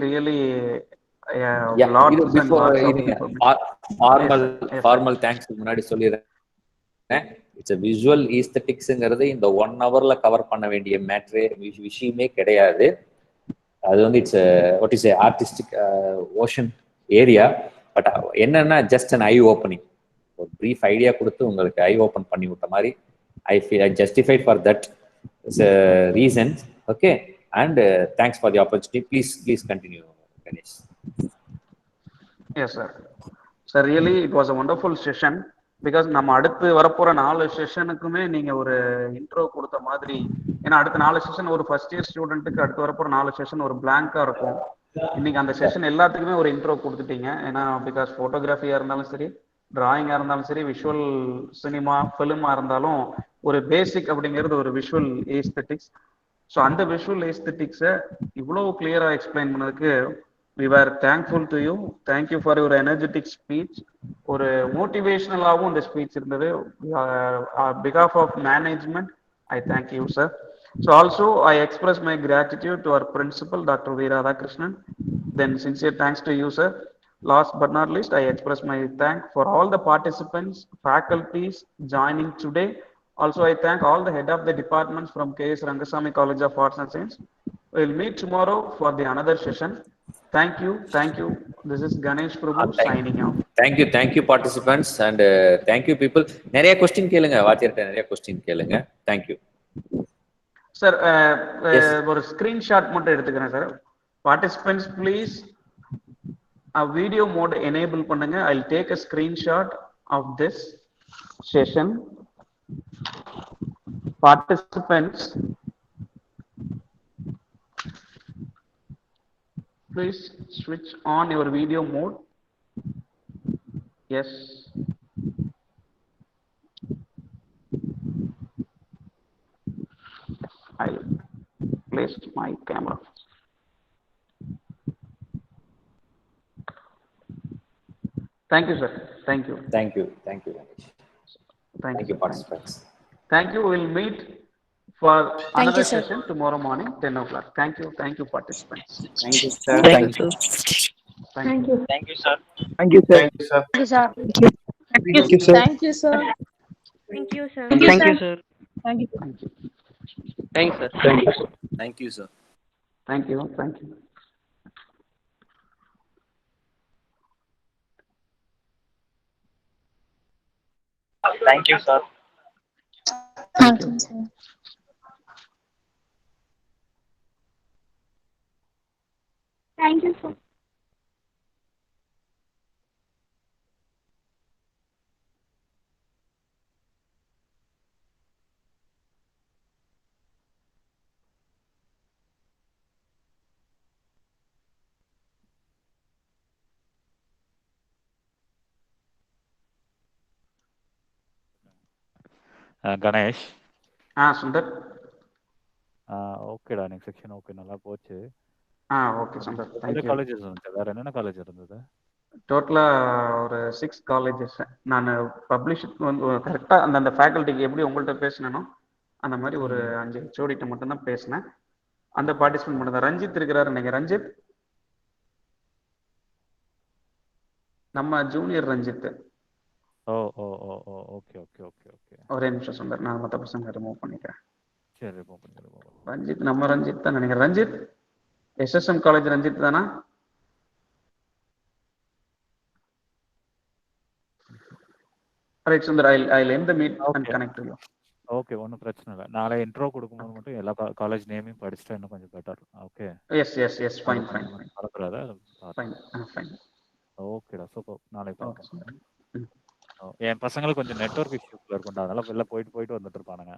lot formal thanks முன்னாடி சொல்லிடுறேன். It's a visual aestheticsங்கிறது இந்த 1 hourல cover பண்ண வேண்டிய மேட்டரே விஷயமே கிடையாது. அது வந்து it's what is artistic ocean area. But என்னன்னா ஜஸ்ட் an eye opening, ஒரு brief ஐடியா கொடுத்து உங்களுக்கு ஐ ஓப்பன் பண்ணி விட்ட மாதிரி. I feel I justified for that reason. Okay, and thanks for the opportunity. Please continue, Ganesh. Yes sir. Sir, really it was a wonderful session because நம்ம அடுத்து வரப்போற 4 செஷனுக்குமே நீங்க ஒரு இன்ட்ரோ கொடுத்த மாதிரி. ஏன்னா அடுத்த 4 செஷன் ஒரு ஃபர்ஸ்ட் இயர் ஸ்டூடெண்ட்டுக்கு அடுத்து வரப்போற 4 செஷன் ஒரு பிளாங்கா இருக்கும். இன்னைக்கு அந்த செஷன் எல்லாத்துக்குமே ஒரு இன்ட்ரோ கொடுத்துட்டீங்க. ஏன்னா பிகாஸ் போட்டோகிராஃபியா இருந்தாலும் சரி, டிராயிங்கா இருந்தாலும் சரி, விஷுவல் சினிமா ஃபிலிமா இருந்தாலும் ஒரு பேசிக் அப்படிங்கிறது ஒரு விஷுவல் ஏஸ்தெட்டிக்ஸ். ஸோ அந்த விஷுவல் ஏஸ்தெட்டிக்ஸை இவ்வளோ கிளியரா எக்ஸ்பிளைன் பண்ணதுக்கு we were thankful to you. Thank you for your energetic speech. ஒரு மோட்டிவேஷனலாகவும் இந்த ஸ்பீச் இருந்தது. Behalf of management, I thank you sir. So also I express my gratitude to our principal Dr. V. Radhakrishnan. Then sincere thanks to you sir. Last but not least, I express my thank for all the participants, faculties joining today. Also, I thank all the head of the departments from K.S. Rangasamy College of Arts and Science. We will meet tomorrow for the another session. Thank you. This is Ganesh Prabhu signing out. Thank you participants and thank you people. நிறைய question கேளுங்க, வாத்தியார்ட்ட நிறைய question கேளுங்க. Thank you. Sir, ஒரு screenshot மட்டும் எடுத்துக்கிறேன் sir. Participants, please video mode enable பண்ணுங்க. I'll take a screenshot of this session. Participants, please switch on your video mode. Yes. I'll place my camera. Thank you, sir. Thank you. Thank you, Ganesh. Thank you, participants. Thank you. We'll meet for another session tomorrow morning, 10 o'clock. Thank you, participants. Thank you, sir. Thank you. Thank you, sir. Thank you, sir. Thank you, sir. Thank you, sir. Thank you, sir. Thank you, sir. Thank you, sir. Thank you, sir. Thank you, sir. Thank you. Thanks, sir. Thank you. Thank you, sir. Thank you. Thank you, sir. Thank you, sir. Thank you, sir. Ganesh. Sundar. ஓகேடா, next section okay, நல்லா போச்சு. Okay Sundar, வேற thank you. Colleges இருந்துச்சு, வேற என்னென்ன college இருந்தது? டோட்டலா ஒரு 6 காலேஜஸ். நான் பப்ளிஷ் வந்து கரெக்டாக அந்த ஃபேக்கல்ட்டிக்கு எப்படி உங்கள்கிட்ட பேசினேனோ அந்த மாதிரி ஒரு 5 ஹெச்ஓடிட்ட மட்டும்தான் பேசினேன். அந்த பார்ட்டிசிபேட் பண்ணது ரஞ்சித் இருக்கிறாரு நினைக்கிறேன். ரஞ்சித், நம்ம ஜூனியர் ரஞ்சித். ஓ ஓ ஓ ஓ ஓகே ஓகே ஓகே ஓகே. ஒரே நிமிஷம் சுந்தர், நான் மற்ற பசங்க ரிமூவ் பண்ணிக்கிறேன். சரி, ரிமூவ் பண்ணிக்கிறேன். ரஞ்சித், நம்ம ரஞ்சித் தான் நினைக்கிறேன். ரஞ்சித், எஸ்எஸ்எம் காலேஜ் ரஞ்சித் தானா? Right Sundar, I'll end the meet and connect to you. Okay, ஒன்றும் பிரச்சனை இல்லை. நாளை இன்ட்ரோ கொடுக்கும்போது மட்டும் எல்லா காலேஜ் நேமையும் படிச்சுட்டா இன்னும் கொஞ்சம் பெட்டர். ஓகே. S fine. மறந்துடாத. ஃபைன். ஓகேடா, சூப்பர். நாளை பார்க்கலாம். என் பசங்களுக்கு கொஞ்சம் நெட்வொர்க் இஷ்யூஸ்ல இருக்கும்டா, அதனால வெளில போயிட்டு வந்துட்டு இருப்பானுங்க.